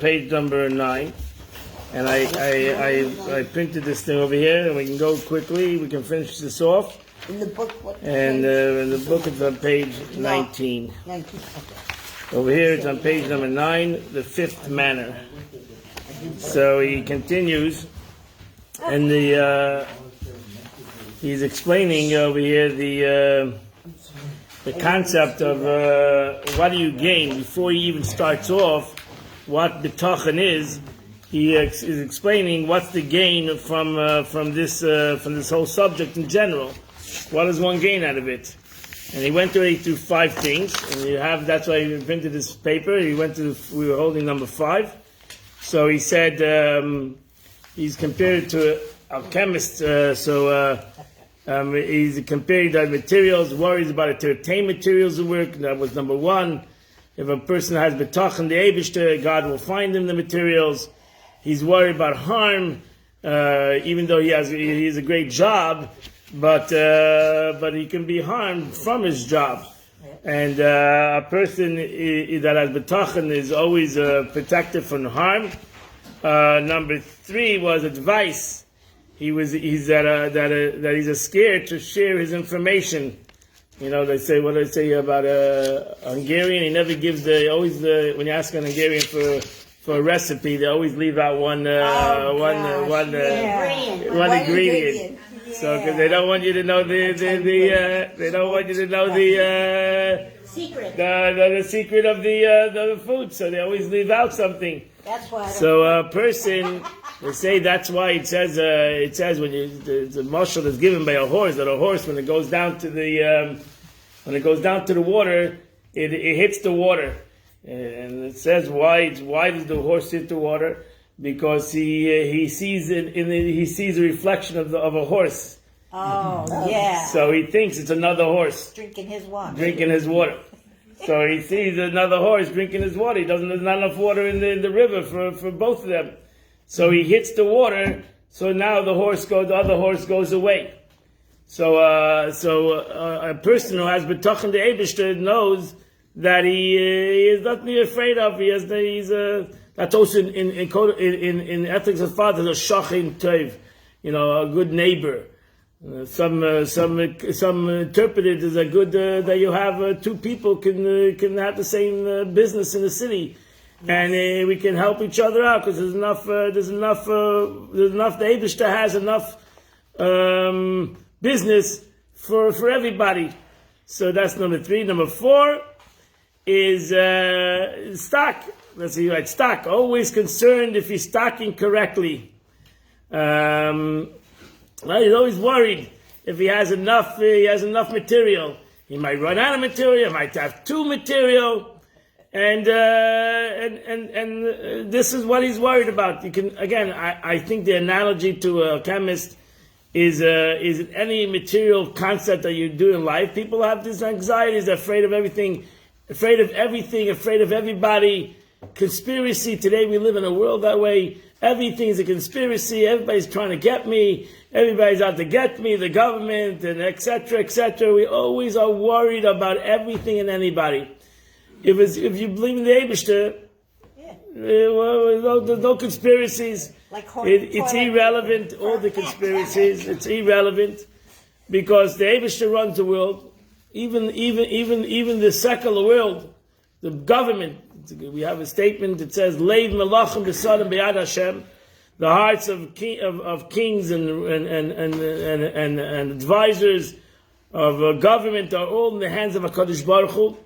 page number 9. And I printed this thing over here, and we can go quickly. We can finish this off. In the book, what? And in the book, it's on page 19. 19, okay. Over here, it's on page number 9, the fifth manner. So he continues, and he's explaining over here the concept of what do you gain before he even starts off. What bitachon is. He is explaining what's the gain from this whole subject in general. What does one gain out of it? And he went already through 5 things, and that's why he printed this paper. We were holding number 5. So he said he's compared to alchemists. He's comparing the materials, worries about it to obtain materials to work. That was number 1. If a person has bitachon the Eibishter, God will find him the materials. He's worried about harm, even though he has a great job, but he can be harmed from his job. And a person that has bitachon is always protected from harm. Number 3 was advice. He's scared to share his information. You know, they say, what do they say about a Hungarian? He never gives when you ask an Hungarian for a recipe, they always leave out one ingredient. So, because they don't want you to know the secret. The secret of the food. So they always leave out something. That's why. So a person, they say that's why it says when the mashal is given by a horse, that a horse when it goes down to the water, it hits the water. And it says why does the horse hit the water? Because he sees he sees a reflection of a horse. Oh yeah. So he thinks it's another horse drinking his water. So he sees another horse drinking his water. There's not enough water in the river for both of them. So he hits the water. So now the other horse goes away. So a person who has bitachon the Eibishter knows that he is nothing afraid of. That's also in ethics of fathers, a shachin tov, a good neighbor. Some interpret it as a good that you have 2 people can have the same business in the city, and we can help each other out because there's enough. The Eibishter has enough business for everybody. So that's number 3. Number 4 is stock. Let's see, right? Stock. Always concerned if he's stocking correctly. He's always worried if he has enough material. He might run out of material. He might have too material, and this is what he's worried about. I think the analogy to a chemist is any material concept that you do in life. People have this anxiety, they're afraid of everything, afraid of everybody. Conspiracy. Today we live in a world that way. Everything's a conspiracy. Everybody's trying to get me. Everybody's out to get me. The government and etc. etc. We always are worried about everything and anybody. If you believe in the Eibishter, there's no conspiracies. It's irrelevant. All the conspiracies. It's irrelevant because the Eibishter runs the world. Even the secular world, the government. We have a statement that says, "Leiv melachim b'sadam b'yad Hashem." The hearts of kings and advisors of government are all in the hands of HaKadosh Baruch Hu.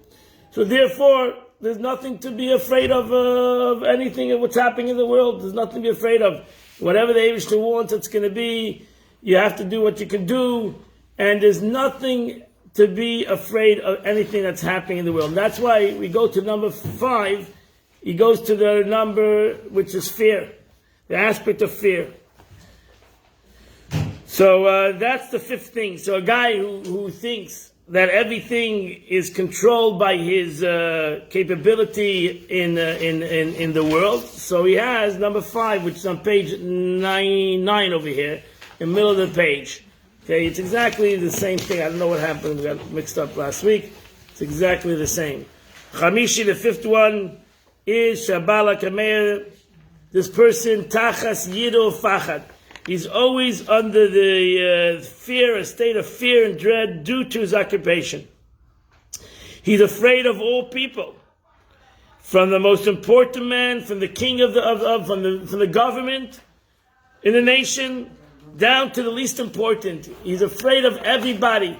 So therefore, there's nothing to be afraid of anything of what's happening in the world. There's nothing to be afraid of. Whatever the Eibishter wants, it's going to be. You have to do what you can do, and there's nothing to be afraid of anything that's happening in the world. And that's why we go to number 5. He goes to the number which is fear, the aspect of fear. So that's the 5th thing. So a guy who thinks that everything is controlled by his capability in the world. So he has number 5, which is on page 9 over here, in the middle of the page. Okay, it's exactly the same thing. I don't know what happened. We got mixed up last week. It's exactly the same. Chamishi, the 5th one, is Shabala Kameir, this person, Tachas Yido Fachad. He's always under the fear, a state of fear and dread due to his occupation. He's afraid of all people, from the most important man, from the king from the government in the nation, down to the least important. He's afraid of everybody.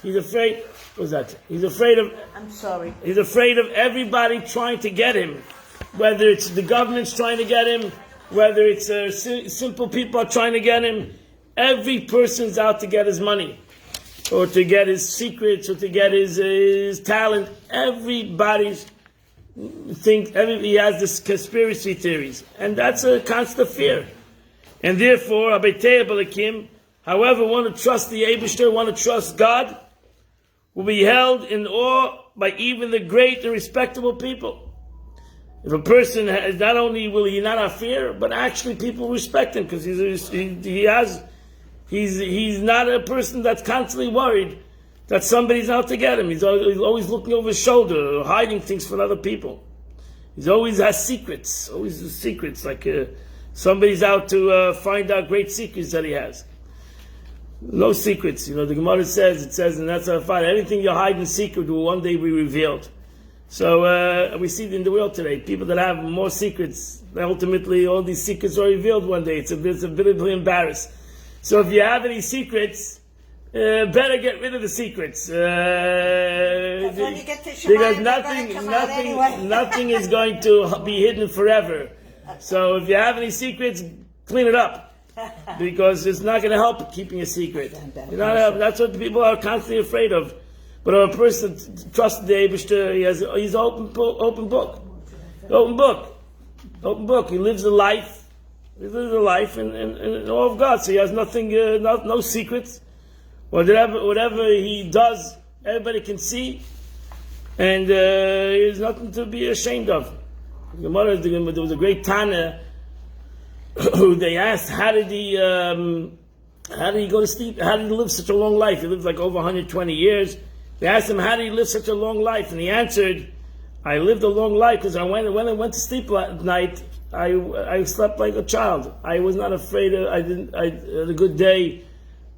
He's afraid. What's that? He's afraid of. I'm sorry. He's afraid of everybody trying to get him, whether it's the government's trying to get him, whether it's simple people are trying to get him. Every person's out to get his money, or to get his secrets, or to get his talent. Everybody's he has this conspiracy theories, and that's a constant fear. And therefore, however, want to trust the Eibishter, want to trust God, will be held in awe by even the great and respectable people. If a person has, not only will he not have fear, but actually people respect him because he's not a person that's constantly worried that somebody's out to get him. He's always looking over his shoulder, or hiding things from other people. He always has secrets, like somebody's out to find out great secrets that he has. No secrets. The Gemara says, and that's our fight. Anything you hide in secret will one day be revealed. So we see it in the world today. People that have more secrets, ultimately all these secrets are revealed one day. It's a bit embarrassed. So if you have any secrets, better get rid of the secrets. When you get to Shema, because nothing is going to be hidden forever. So if you have any secrets, clean it up. Because it's not going to help keeping a secret. That's what people are constantly afraid of. But if a person trusts the Eibishter, he's an open book. He lives a life. He lives a life in awe of God. So he has nothing, no secrets. Whatever he does, everybody can see. And there's nothing to be ashamed of. There was a great Tana who they asked, how did he go to sleep? How did he live such a long life? He lived like over 120 years. They asked him, how did he live such a long life? And he answered, I lived a long life because when I went to sleep at night, I slept like a child. I was not afraid I had a good day,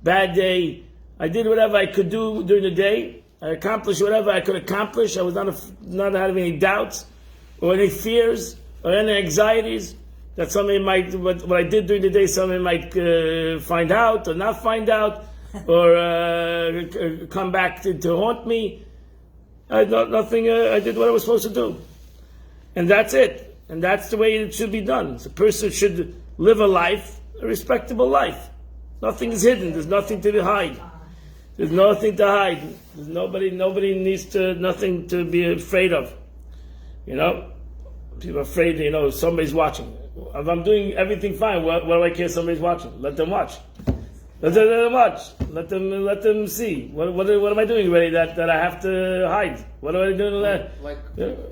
bad day. I did whatever I could do during the day. I accomplished whatever I could accomplish. I was not having any doubts or any fears or any anxieties that somebody might, what I did during the day, somebody might find out or not find out, or come back to haunt me. I did nothing. I did what I was supposed to do, and that's it. And that's the way it should be done. So a person should live a life, a respectable life. Nothing is hidden. There's nothing to hide. There's nothing to hide. There's nobody needs nothing to be afraid of. People are afraid. Somebody's watching. If I'm doing everything fine, what do I care? Somebody's watching. Let them watch. Let them watch. Let them see. What am I doing already that I have to hide? What am I doing?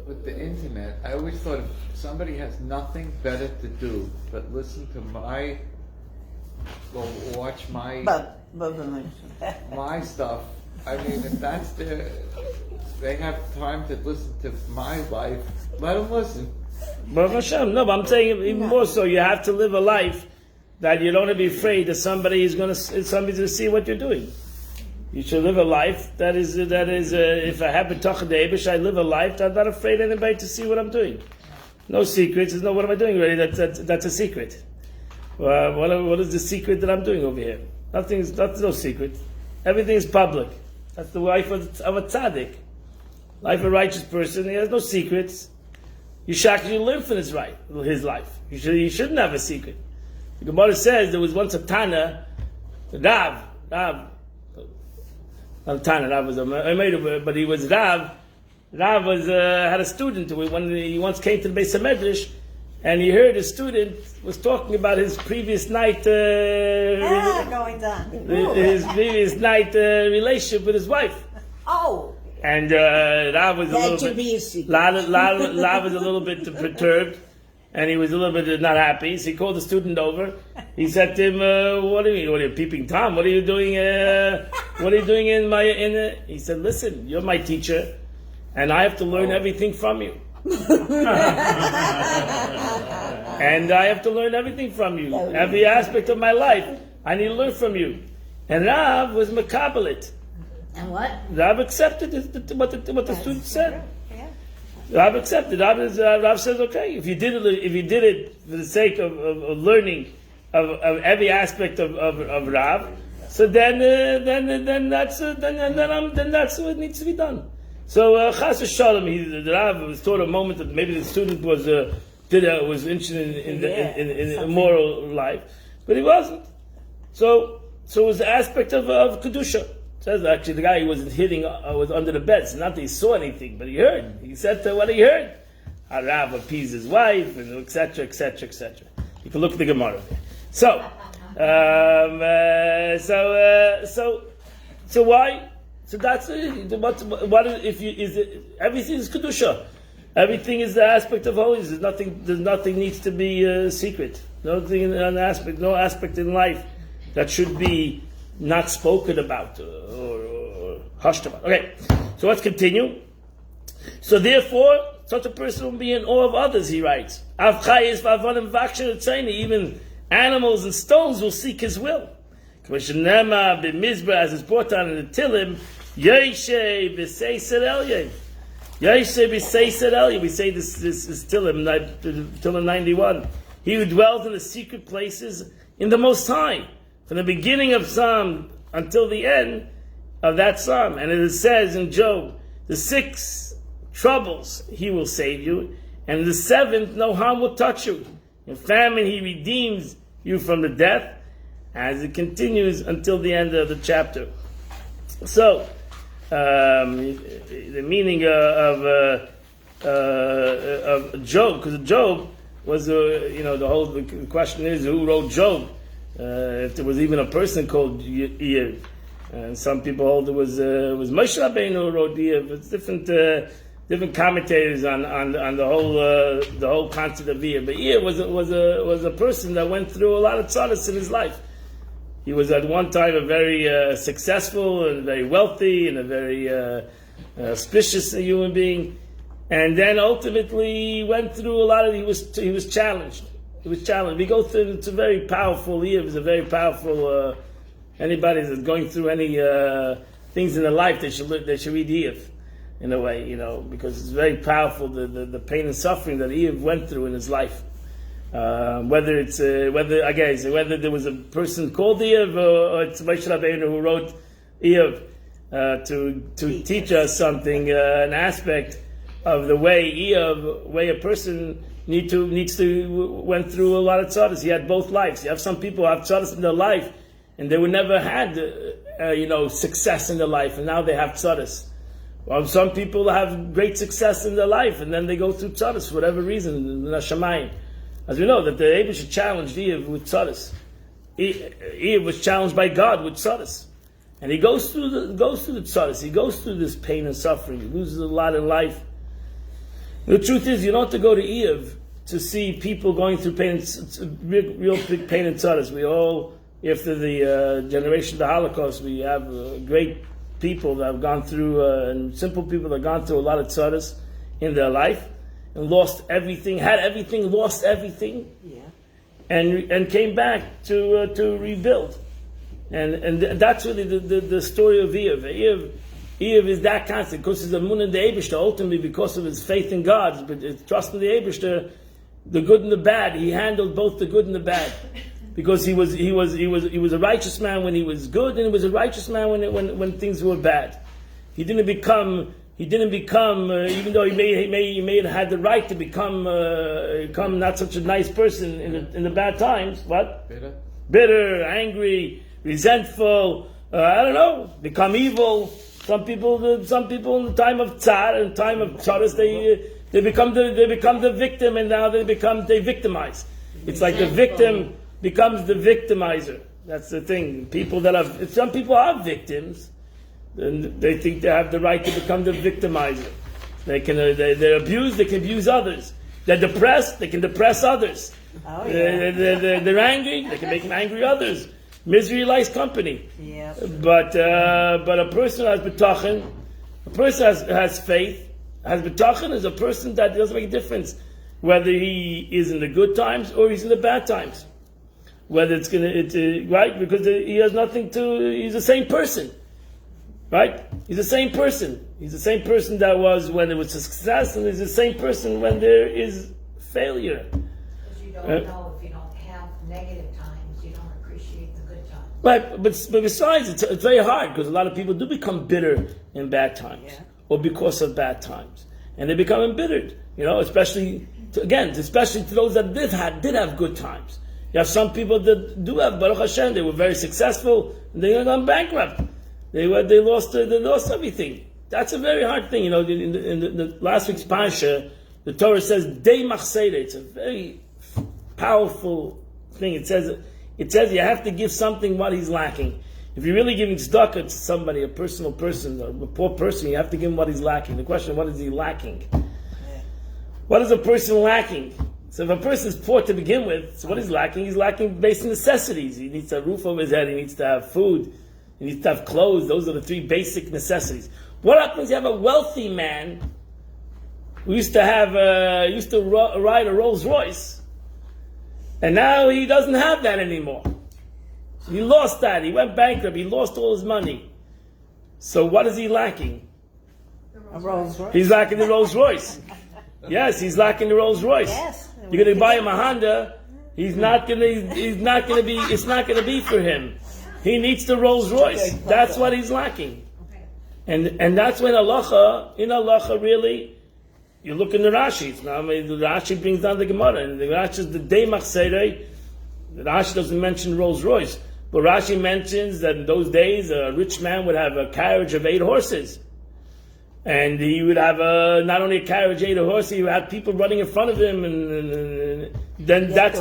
With the internet, I always thought if somebody has nothing better to do but listen to watch my stuff. I mean, if that's they have time to listen to my life, let them listen. Baruch Hashem. No, but I'm saying even more so. You have to live a life that you don't have to be afraid that somebody's going to see what you're doing. You should live a life that is. If I have b'tachon de'ebish, I live a life that I'm not afraid anybody to see what I'm doing. No secrets. There's no what am I doing really? That's a secret. What is the secret that I'm doing over here? That's no secret. Everything is public. That's the life of a tzaddik. Life of a righteous person. He has no secrets. You should actually live for his life. You shouldn't have a secret. The Gemara says there was once a Tana, Rav. Not a Tana, Rav was a Meir, but he was Rav. Rav had a student when he once came to the Beis HaMedrash, and he heard his student was talking about his previous night relationship with his wife. Oh. And Rav was a little bit perturbed, and he was a little bit not happy. So he called the student over. He said to him, "What are you peeping Tom? What are you doing? What are you doing He said, "Listen, you're my teacher, and I have to learn everything from you. And I have to learn everything from you. Every aspect of my life, I need to learn from you. And Rav was makabelit. And what? Rav accepted what the student said. Yeah. Rav accepted. Rav says, okay, if you did it for the sake of learning of every aspect of Rav, so then that's what needs to be done. So Chas v'Shalom, the Rav was taught a moment that maybe the student was interested in the immoral life, but he wasn't. So it was the aspect of kedusha. It says actually the guy who wasn't hitting was under the bed. So not that he saw anything, but he heard. He said what he heard. Rav appeased his wife, and etc. You can look at the Gemara there. So why? So that's what if you is it, everything is kedusha. Everything is the aspect of holiness. There's nothing needs to be secret. No aspect in life that should be not spoken about or hushed about. Okay, so let's continue. So therefore, such a person will be in awe of others, he writes. Even animals and stones will seek his will. As is brought down in the Tilim, we say this is Tilim 91. He who dwells in the secret places in the Most High, from the beginning of Psalm until the end of that Psalm. And it says in Job, the 6 troubles he will save you, and the 7th no harm will touch you. In famine he redeems you from the death, as it continues until the end of the chapter. So, the meaning of Job, because Job was, the question is who wrote Job? If there was even a person called Iyov, and some people hold it was Moshe Rabbeinu who wrote Iyov. It's different commentators on the whole concept of Iyov. But Iyov was a person that went through a lot of tzaddas in his life. He was at one time a very successful and very wealthy and a very auspicious human being, and then ultimately went through a lot of. He was challenged. He was challenged. We go through. It's a very powerful. Iyov is a very powerful. Anybody that's going through any things in their life, they should read Iyov, in a way, because it's very powerful. The pain and suffering that Iyov went through in his life. Whether there was a person called Iyov or it's Moshe Rabbeinu who wrote Iyov to teach us something, an aspect of the way a person needs to went through a lot of tzaddas. He had both lives. You have some people who have tzaddas in their life and they would never had success in their life, and now they have tzaddas. Well, some people have great success in their life and then they go through tzaddas for whatever reason in Hashemayim. As we know, that the Eibush challenged Iyov with tzaddas. Iyov was challenged by God with tzaddas, and he goes through the tzaddas. He goes through this pain and suffering. He loses a lot in life. The truth is, you don't have to go to Iyov to see people going through pain, real big pain and tzaddas. We all, after the generation of the Holocaust, we have great people that have gone through, and simple people that have gone through a lot of tzaddas in their life. And lost everything, had everything, lost everything, and came back to rebuild, and that's really the story of Iyov. Iyov is that constant because he's a mun in the Eibishter, ultimately because of his faith in God, but his trust in the Eibishter, the good and the bad. He handled both the good and the bad, because he was a righteous man when he was good, and he was a righteous man when things were bad. He didn't become, even though he may have had the right to become not such a nice person in the bad times. What? Bitter, angry, resentful. I don't know. Become evil. Some people in the time of tzar and time of tzaras, they become the victim, and now they victimize. It's like the victim becomes the victimizer. That's the thing. Some people are victims. And they think they have the right to become the victimizer. They're abused, they can abuse others. They're depressed, they can depress others. Oh, yeah. They're angry, they can make angry others. Misery likes company. Yes. But a person has betachin, a person has faith, has bitachon is a person that doesn't make a difference whether he is in the good times or he's in the bad times. Whether it's right, because he has nothing to, he's the same person. Right? He's the same person. He's the same person that was when there was a success, and he's the same person when there is failure. Because you don't know if you don't have negative times, you don't appreciate the good times. Right, but besides, it's very hard because a lot of people do become bitter in bad times, or because of bad times, and they become embittered. Especially to those that did have good times. You have some people that do have Baruch Hashem. They were very successful, and they gone bankrupt. They lost everything. That's a very hard thing. In the last week's Pasha, the Torah says Dei Machseda. It's a very powerful thing. It says you have to give something what he's lacking. If you're really giving tzedakah to somebody, a personal person, a poor person, you have to give him what he's lacking. The question: what is he lacking? What is a person lacking? So if a person is poor to begin with, so what he's lacking? He's lacking basic necessities. He needs a roof over his head. He needs to have food. He needs to have clothes. Those are the 3 basic necessities. What happens if you have a wealthy man who used to ride a Rolls Royce, and now he doesn't have that anymore? He lost that. He went bankrupt. He lost all his money. So what is he lacking? A Rolls Royce. He's lacking the Rolls Royce. Yes, he's lacking the Rolls Royce. Yes. You're going to buy him a Honda. It's not going to be for him. He needs the Rolls Royce. That's what he's lacking. And that's when in halacha really, you look in the Rashi. Now, the Rashi brings down the Gemara, and the Rashi is the Dei Machseda. The Rashi doesn't mention Rolls Royce, but Rashi mentions that in those days a rich man would have a carriage of 8 horses. And he would have not only a carriage, 8 horses, he would have people running in front of him, and then that's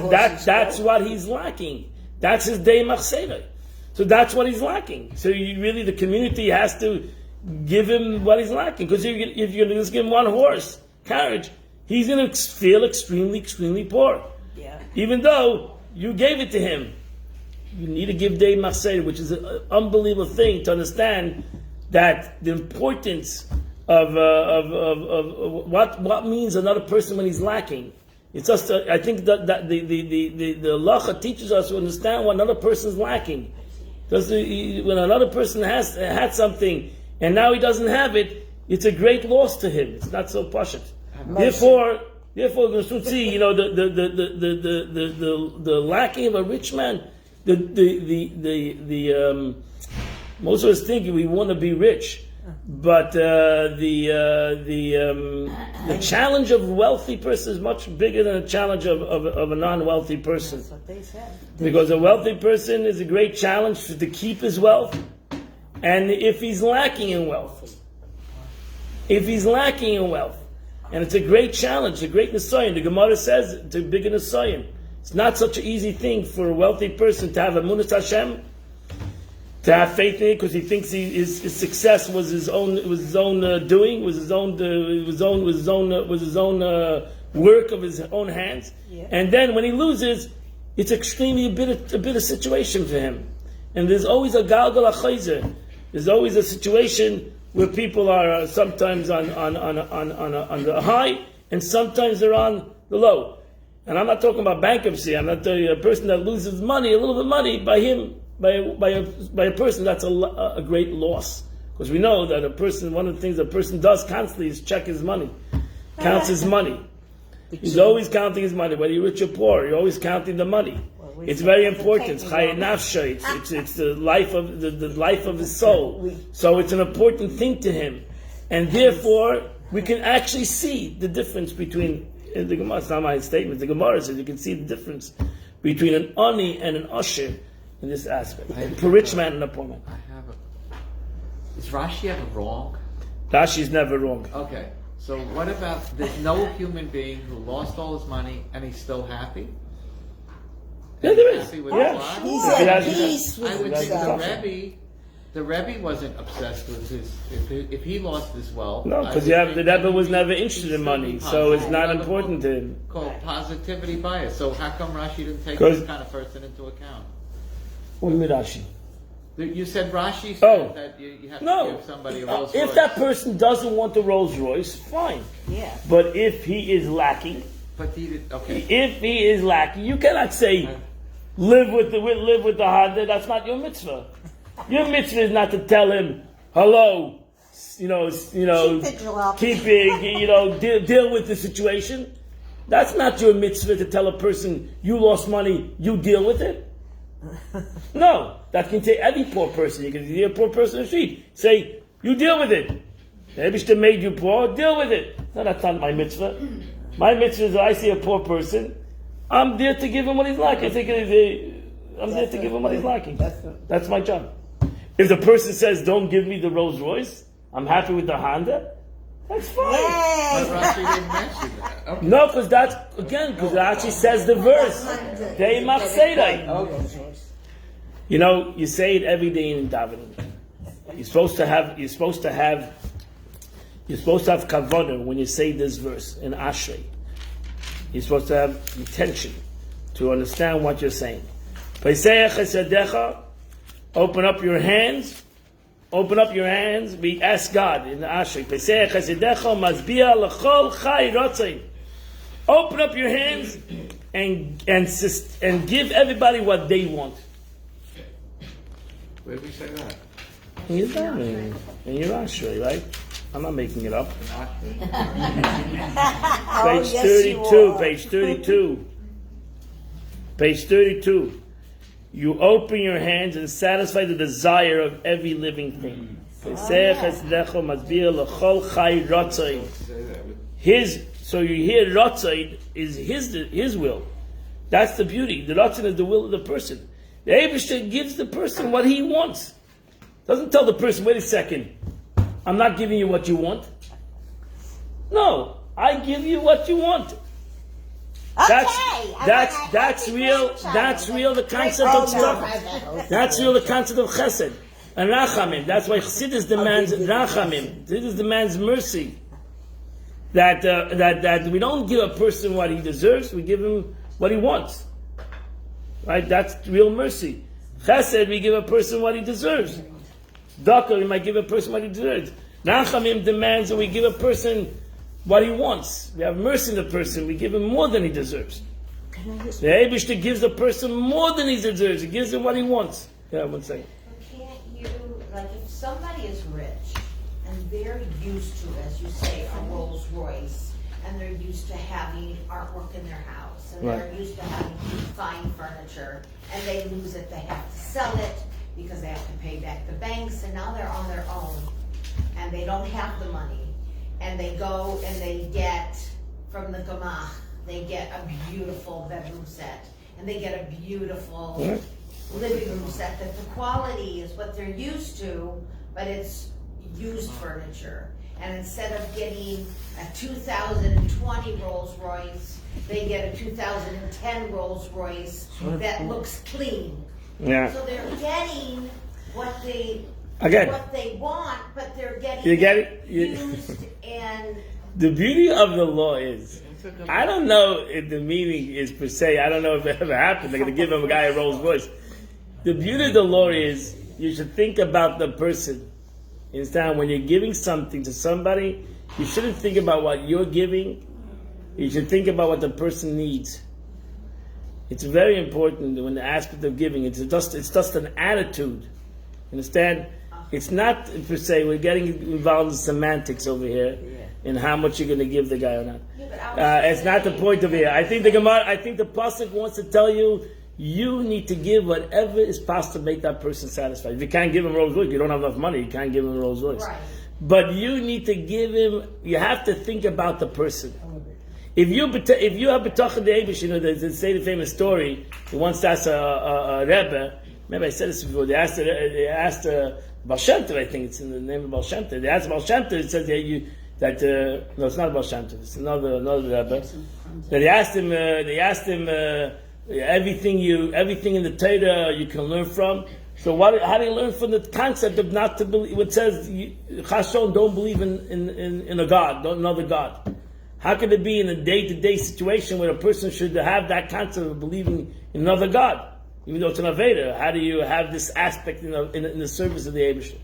what he's lacking. That's his Dei Machseda. So that's what he's lacking. So the community has to give him what he's lacking. Because if you're going to just give him 1 horse carriage, he's going to feel extremely, extremely poor. Yeah. Even though you gave it to him. You need to give Dei Machseda, which is an unbelievable thing to understand that the importance of what means another person when he's lacking. It's just I think that the halacha teaches us to understand what another person is lacking. Because when another person had something and now he doesn't have it, it's a great loss to him. It's not so pashut. Therefore, we're going to soon see, the lacking of a rich man. Most of us think we want to be rich, but the challenge of a wealthy person is much bigger than the challenge of a non-wealthy person. That's what they said. Because a wealthy person is a great challenge to keep his wealth, and if he's lacking in wealth, and it's a great challenge, a great nisayon. The Gemara says it's a big nisayon. It's not such an easy thing for a wealthy person to have emunat Hashem, to have faith in it, because he thinks his success was his own doing, was his own work of his own hands. Yeah. And then when he loses, it's extremely a bitter situation for him. And there's always a galgal achayzer. There's always a situation where people are sometimes on the high, and sometimes they're on the low. And I'm not talking about bankruptcy. I'm not talking about a person that loses money, a little bit of money by a person. That's a great loss, because we know that a person. One of the things a person does constantly is check his money, counts his money. He's always counting his money, whether you're rich or poor. You're always counting the money. It's very important. It's the life of the life of his soul. So it's an important thing to him, and therefore we can actually see the difference between. In the Gemara, it's not my statement. The Gemara says you can see the difference between an ani and an usher in this aspect. A rich man and a poor man. Is Rashi ever wrong? Rashi's never wrong. Okay, so what about there's no human being who lost all his money and he's still happy? Yeah, there is. Happy with Yeah. his life? He's Yeah. at peace with I would think himself. the Rebbe wasn't obsessed with his. If he lost his wealth, No, because the Rebbe was never interested in money, so it's not important to him. Called positivity bias. So how come Rashi didn't take 'Cause- this kind of person into account? What do you mean, Rashi? You said Rashi said Oh. that you have No. to give somebody a Rolls If Royce. that person doesn't want the Rolls Royce, fine. Yeah. But if he is lacking, But he did, okay. if he is lacking, you cannot say live with the Honda. That's not your mitzvah. Your mitzvah is not to tell him hello. Keep it, Joel. Deal with the situation. That's not your mitzvah to tell a person you lost money. You deal with it. No, that can take every poor person. You can see a poor person in the street. Say you deal with it. The Eibishter made you poor. Deal with it. No, that's not my mitzvah. My mitzvah is I see a poor person, I'm there to give him what he's lacking. I'm there to give him what he's lacking. That's my job. If the person says, don't give me the Rolls Royce, I'm happy with the Honda, that's fine. But Rashi didn't mention that. Okay. No, because Rashi says the verse. They machzedai. Okay. You say it every day in davening. You're supposed to have kavanah when you say this verse in Ashrei. You're supposed to have intention to understand what you're saying. Open up your hands. Open up your hands. We ask God in the Ashrei. Open up your hands and give everybody what they want. Where did we say that? In your davening, in your Ashrei, right? I'm not making it up. Page 32. Page 32. Page 32. You open your hands and satisfy the desire of every living thing. So you hear Ratzon is his will. That's the beauty. The Ratzon is the will of the person. The Eibishter gives the person what he wants. Doesn't tell the person, wait a second, I'm not giving you what you want. No, I give you what you want. That's real. That's real. The concept of tzedakah. That's real. The concept of chesed and rachamim. That's why Chassidus demands rachamim. Chassidus demands mercy. That we don't give a person what he deserves. We give him what he wants. Right? That's real mercy. Chesed, we give a person what he deserves. Daka, we might give a person what he deserves. Rachamim demands that we give a person what he wants. We have mercy in the person. We give him more than he deserves. The Eibishter gives the person more than he deserves. He gives him what he wants. Yeah, one second. Can't you, like if somebody is rich and they're used to, as you say, a Rolls Royce, and they're used to having artwork in their house, and Right. they're used to having fine furniture, and they lose it, they have to sell it because they have to pay back the banks, and now they're on their own, and they don't have the money. And they go and they get, from the Gemach, they get a beautiful bedroom set. And they get a beautiful living room set that the quality is what they're used to, but it's used furniture. And instead of getting a 2020 Rolls Royce, they get a 2010 Rolls Royce that looks clean. Yeah. So they're getting what they Again. what they want, but they're getting You get it? used and The beauty of the law is, I don't know if the meaning is per se, I don't know if it ever happened, they're going to give him a guy a Rolls Royce. The beauty of the law is, you should think about the person. You understand? When you're giving something to somebody, you shouldn't think about what you're giving. You should think about what the person needs. It's very important when the aspect of giving, it's just an attitude. Understand? It's not per se, we're getting involved in semantics over here in how much you're going to give the guy or not. It's not the point of it. I think the pasuk wants to tell you, you need to give whatever is possible to make that person satisfied. If you can't give him Rolls Royce, you don't have enough money, you can't give him Rolls Royce. Right. But you need to give him, you have to think about the person. If you have betachon the Eibush, they say the famous story. They once asked a Rebbe, maybe I said this before, they asked Baal Shem Tov, I think it's in the name of Baal Shem Tov. They asked Baal Shem Tov, it says no, it's not Baal Shem Tov, it's another Rebbe. That they asked him everything in the Torah you can learn from. So how do you learn from the concept of not to believe? It says Chashon, don't believe in a God, another God. How could it be in a day-to-day situation where a person should have that concept of believing in another God? Even though it's an Aveda, how do you have this aspect in the service of the Eibishter?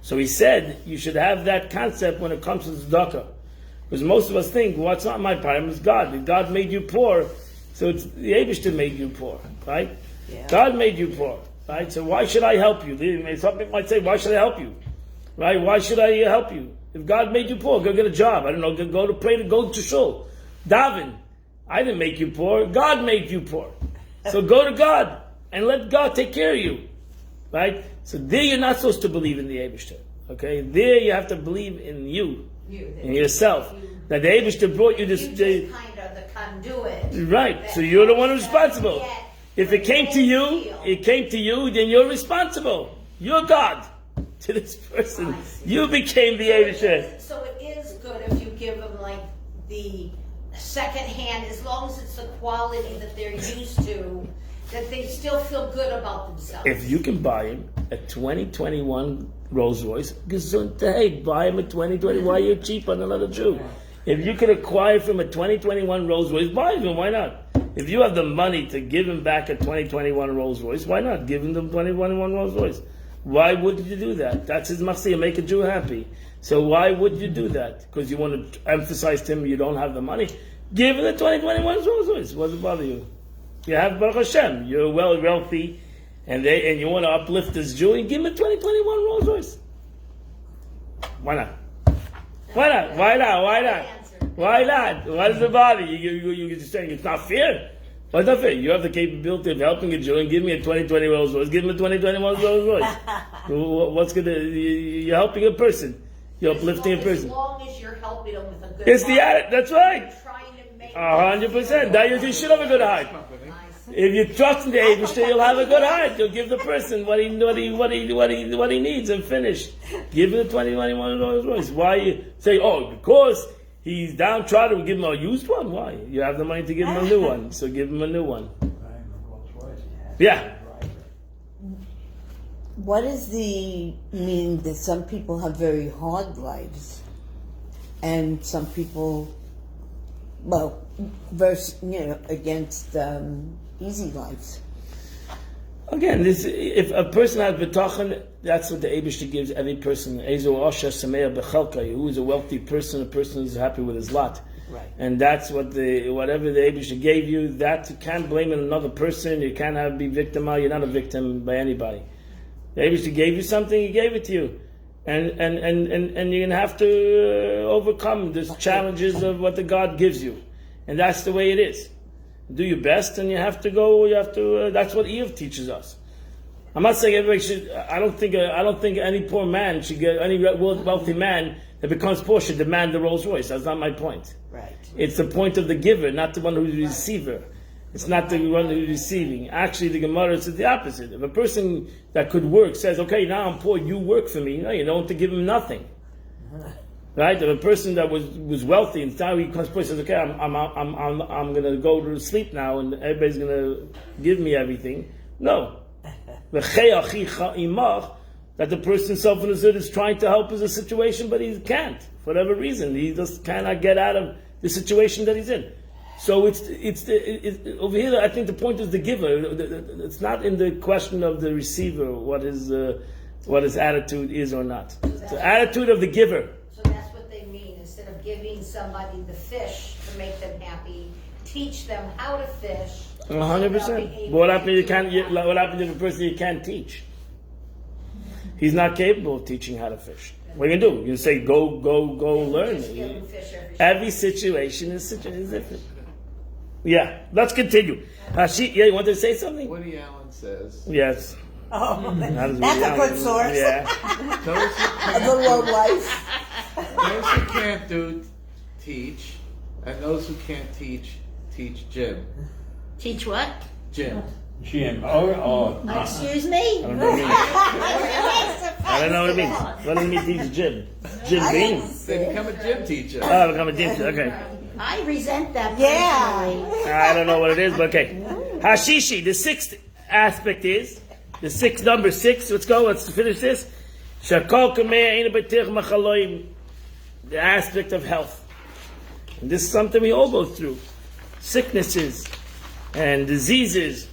So he said, you should have that concept when it comes to tzedakah. Because most of us think, well, it's not my problem, it's God. God made you poor, so it's the Eibishter made you poor, right? Yeah. God made you poor, right? So why should I help you? Some people might say, why should I help you? Right? Why should I help you? If God made you poor, go get a job. I don't know, go to pray, go to shul. Daven. I didn't make you poor. God made you poor. So go to God and let God take care of you. Right? So there you're not supposed to believe in the Eibishter. Okay? There you have to believe in you. In yourself. That the Eibishter brought you this. You just kind of the conduit. Right. So you're the one who's responsible. If it came to you, then you're responsible. You're God to this person. You became the Eibishter. So it is good if you give them like the second hand, as long as it's the quality that they're used to, that they still feel good about themselves. If you can buy him a 2021 Rolls Royce, hey, buy him a 2020. Why are you cheap on another Jew? If you can acquire from a 2021 Rolls Royce, buy him. Why not? If you have the money to give him back a 2021 Rolls Royce, why not give him the 2021 Rolls Royce? Why would you do that? That's his machzia, make a Jew happy. So why would you do that? Because you want to emphasize to him you don't have the money? Give him the 2021 Rolls Royce. What does it bother you? You have Baruch Hashem. You're wealthy, and you want to uplift this Jew. And give him a 2021 Rolls Royce. Why not? Why not? Why not? Why not? Why not? Why does it bother you? You're just saying it's not fair. Why is not fair? You have the capability of helping a Jew and give me a 2020 Rolls Royce. Give him a 2021 Rolls Royce. What's gonna? You're helping a person. You're uplifting a person. As long as you're helping them with a good It's the attitude. That's right. 100%. That you should have a good heart. If you trust in the Eibishter, you'll have a good heart. You'll give the person what he needs and finish. Give him the 2021 Rolls Royce. Why you say, because he's downtrodden, we give him a used one? Why? You have the money to give him a new one, so give him a new one. Yeah. What is the meaning that some people have very hard lives, and some people, against easy lives? Again, if a person has betachon, that's what the Eibishter gives every person. Who is a wealthy person, a person who's happy with his lot. Right. And that's what whatever the Eibishter gave you, that you can't blame it on another person. You can't be victimized. You're not a victim by anybody. The Eibishter gave you something, he gave it to you. And you're going to have to overcome the challenges of what the God gives you. And that's the way it is. Do your best, and you have to go. That's what Eve teaches us. I'm not saying everybody should. I don't think any poor man should get any wealthy man that becomes poor should demand the Rolls Royce. That's not my point. Right. It's the point of the giver, not the one who's the receiver. It's not the one who's receiving. Actually, the Gemara says the opposite. If a person that could work says, "Okay, now I'm poor, you work for me," you don't have to give him nothing. Right? If a person that was wealthy and now he comes and says, "Okay, I'm going to go to sleep now, and everybody's going to give me everything." No, that the person self-understood is trying to help is a situation, but he can't for whatever reason. He just cannot get out of the situation that he's in. So it's over here. I think the point is the giver. It's not in the question of the receiver what his attitude is or not. It's the attitude of the giver. Instead of giving somebody the fish to make them happy, teach them how to fish. 100%. What happens if a person you can't teach? He's not capable of teaching how to fish. What are you gonna do? You say go learn. Every situation is different. Yeah, let's continue. You want to say something? Woody Allen says. Yes. Oh, that's a good source. Yeah. A good old life. Those who can't teach, and those who can't teach gym. Teach what? Gym. Gym. Excuse me? I don't know what it means. What does it mean teach gym? Gym beans? They become a gym teacher. Oh, become a gym teacher. Okay. I resent that. Yeah. I don't know what it is, but okay. Hashishi, the sixth aspect is, number 6, let's go, let's finish this. The aspect of health. And this is something we all go through. Sicknesses and diseases.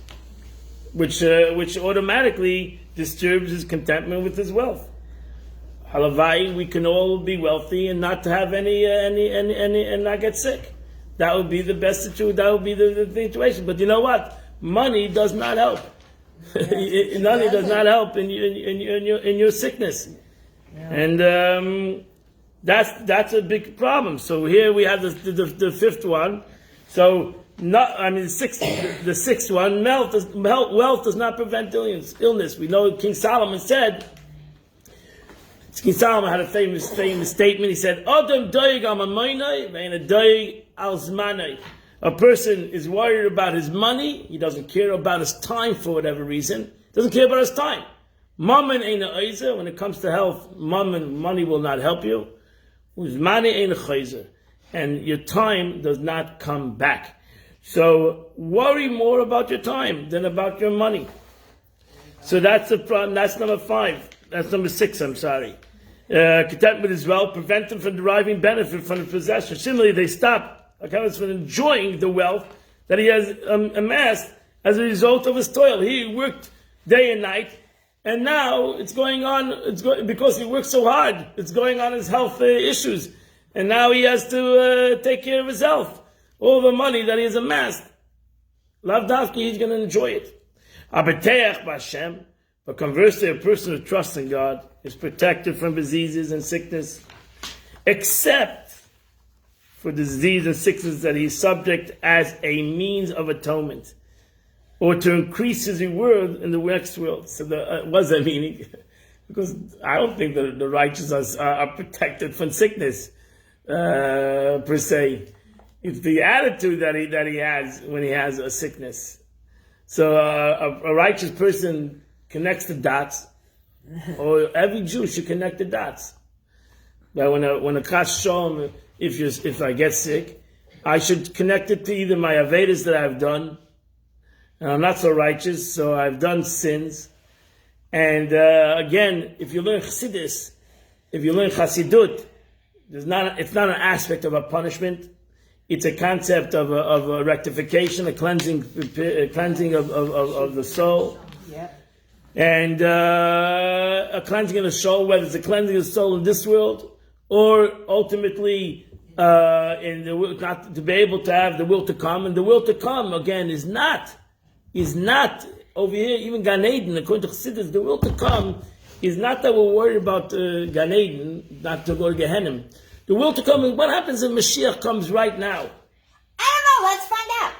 which automatically disturbs his contentment with his wealth. Halavai, we can all be wealthy and not to have any and not get sick. That would be the best situation. That would be the situation. But you know what? Money does not help. Money does not help in your sickness, and that's a big problem. So here we have the fifth one. So the sixth one. Wealth does not prevent illness. We know King Solomon said. King Solomon had a famous statement. He said, "Adam doig al mamonai, ve'ena doig al zmanai." A person is worried about his money. He doesn't care about his time for whatever reason. Doesn't care about his time. Mammon ain't a oizer. When it comes to health, money will not help you. Uzmani ain't a chayzer. And your time does not come back. So worry more about your time than about your money. So that's the problem. That's number 5. That's number 6, I'm sorry. Contentment as well, prevent them from deriving benefit from the possession. Similarly, they stop from enjoying the wealth that he has amassed as a result of his toil. He worked day and night, and now it's going on, because he worked so hard, it's going on his health issues. And now he has to take care of his health. All the money that he has amassed. Lavdavki, he's going to enjoy it. Abeteach b'Hashem. But conversely, a person who trusts in God is protected from diseases and sickness, except for the disease and sickness that he is subject as a means of atonement, or to increase his reward in the next world. So what's that meaning? Because I don't think that the righteous are protected from sickness, per se. It's the attitude that he has when he has a sickness. So a righteous person connects the dots, or every Jew should connect the dots. That when a Chas Shalom, if I get sick, I should connect it to either my Avedas that I've done, and I'm not so righteous, so I've done sins. And again, if you learn Chassidus, if you learn Chassidut, it's not an aspect of a punishment. It's a concept of a rectification, a cleansing of the soul. Yeah. And a cleansing of the soul, whether it's a cleansing of the soul in this world, or ultimately in the will, not to be able to have the will to come. And the will to come again is not over here. Even Gan Eden, according to Chassidus, the will to come is not that we're worried about Gan Eden, not to go to Gehenna. The will to come is what happens if Mashiach comes right now. I don't know. Let's find out.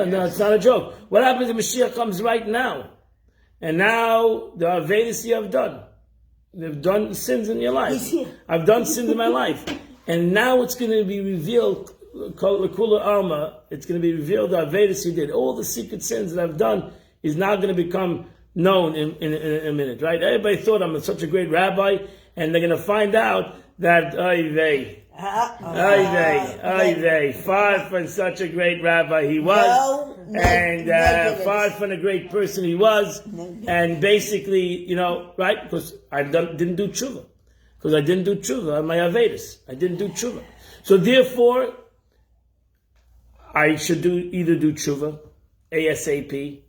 No, it's not a joke. What happens if Mashiach comes right now? And now the Avedas you have done. You've done sins in your life. I've done sins in my life. And now it's going to be revealed, Kula Alma, it's going to be revealed the Avedas you did. All the secret sins that I've done is now going to become known in a minute, right? Everybody thought I'm such a great rabbi, and they're going to find out that, far from such a great rabbi he was, far from a great person he was, and basically, right, because didn't do tshuva. Because I didn't do tshuva on my Avedas. I didn't do tshuva. So therefore, I should either do tshuva, ASAP,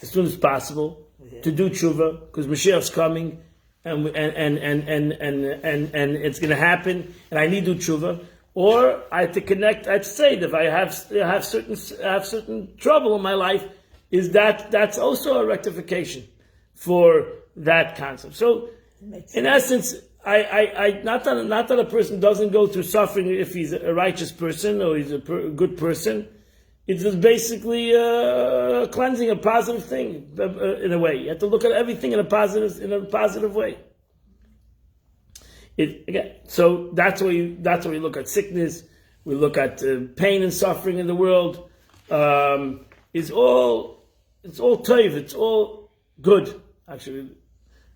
as soon as possible, to do tshuva, because Mashiach's coming, and it's going to happen, and I need to do tshuva, or I have to connect. I have to say that if I have certain trouble in my life, that's also a rectification for that concept. So, in essence, I not that a person doesn't go through suffering if he's a righteous person or he's a good person. It's just basically cleansing, a positive thing in a way. You have to look at everything in a positive way. So that's why we look at sickness. We look at pain and suffering in the world. It's all toiv. It's all good. Actually, we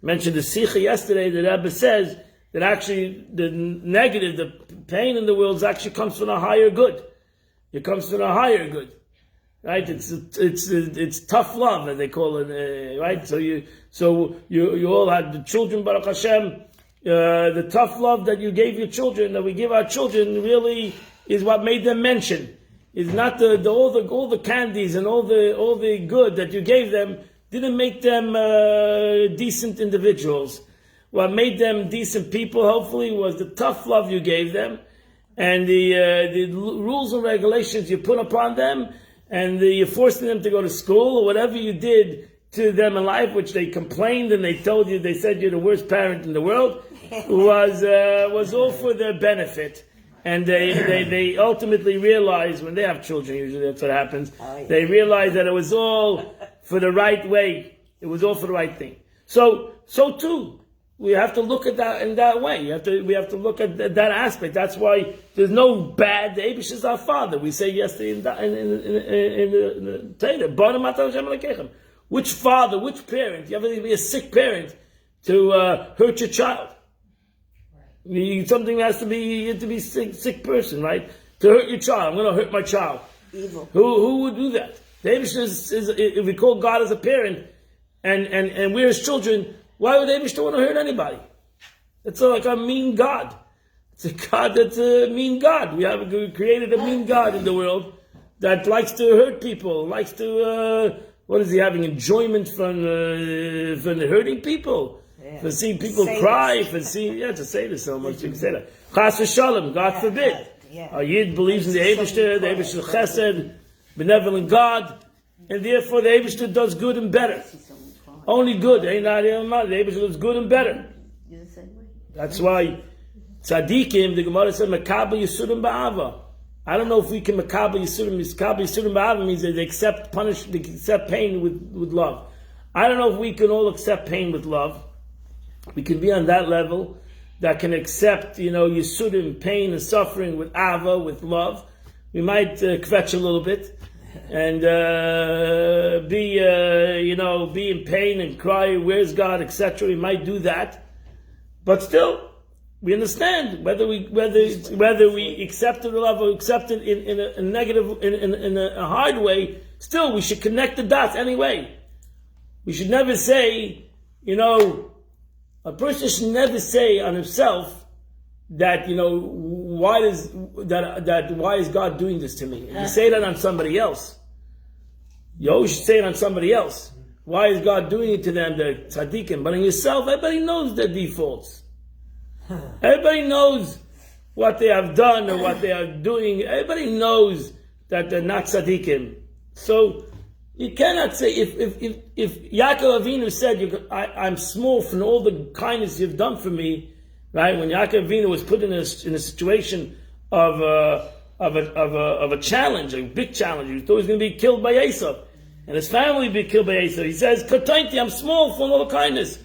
mentioned the Sikha yesterday. The Rebbe says that actually the negative, the pain in the world, actually comes from a higher good. It comes from a higher good, right? It's tough love, as they call it, right? So you all had the children, Baruch Hashem. The tough love that you gave your children, that we give our children, really is what made them mention. is not all the candies and all the good that you gave them didn't make them decent individuals. What made them decent people, hopefully, was the tough love you gave them, and the rules and regulations you put upon them, and you're forcing them to go to school, or whatever you did to them in life, which they complained and they told you, they said you're the worst parent in the world, was all for their benefit. And they ultimately realized, when they have children, usually that's what happens, they realized that it was all for the right way. It was all for the right thing. So too, we have to look at that in that way. We have to look at that aspect. That's why there's no bad. The Eibush is our Father. We say yesterday in the Torah, which father, which parent, you ever be a sick parent to hurt your child? Something has to be, you have to be sick person, right? To hurt your child. I'm going to hurt my child. Evil. Who would do that? The Eibush is if we call God as a parent and we're his children, why would the Eibush want to hurt anybody? It's like a mean God. It's a God that's a mean God. We created a mean God in the world that likes to hurt people, likes to, what is he having enjoyment from hurting people? Yeah. For seeing people cry, to say this so much, you can say that. Chas v'shalom, God forbid. A Yid believes in the Eibishter is chesed, benevolent God, and therefore the Eibishter does good and better. Only good. The Eibishter does good and better. That's why tzaddikim, the Gemara said, Makabel Yisurim Ba'ava. I don't know if we can Makabel Yisurim. Makabel Yisurim Ba'ava means that they accept punishment, they accept pain with love. I don't know if we can all accept pain with love. We can be on that level that can accept, Yisurim, pain and suffering with Ava, with love. We might kvetch a little bit and be in pain and cry, where's God, etc. We might do that, but still, we understand whether we accept it or love or accept it in a negative, in a hard way. Still, we should connect the dots anyway. We should never say, a person should never say on himself that, why is God doing this to me? And you say that on somebody else. You always should say it on somebody else. Why is God doing it to them, the tzaddikim? But in yourself, everybody knows their defaults. Everybody knows what they have done or what they are doing. Everybody knows that they're not tzaddikim. So you cannot say, if Yaakov Avinu said, I'm small from all the kindness you've done for me, right? When Yaakov Avinu was put in a situation of a challenge, a big challenge, he thought he was going to be killed by Esau, and his family would be killed by Esau. He says, Katainti, I'm small from all the kindness.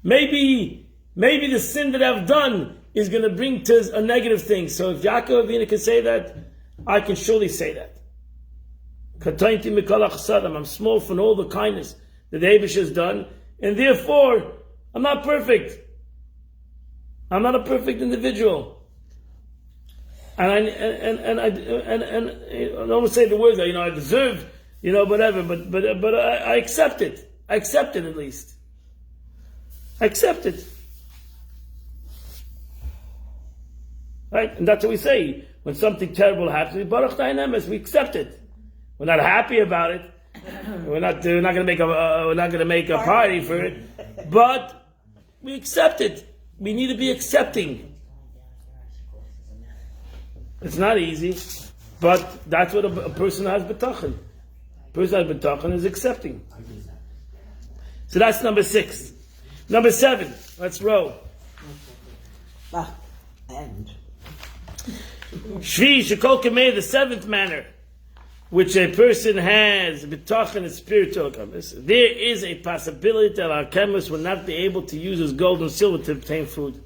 Maybe the sin that I've done is going to bring to a negative thing. So if Yaakov Avinu can say that, I can surely say that. I'm small from all the kindness that the Eibush has done, and therefore I'm not perfect. I'm not a perfect individual, and I don't say the words that I deserve, whatever. But I accept it. I accept it at least. I accept it. Right, and that's what we say when something terrible happens. Baruch Ta'anemes, we accept it. We're not happy about it. We're not going to make a party for it, but we accept it. We need to be accepting. It's not easy, but that's what a person has betachan. A person has betachan is accepting. So that's number 6. Number 7. Let's roll. And Shvi Shekol Kamei, the 7th manner which a person has betachan and spiritual compass. There is a possibility that our chemist will not be able to use his gold and silver to obtain food.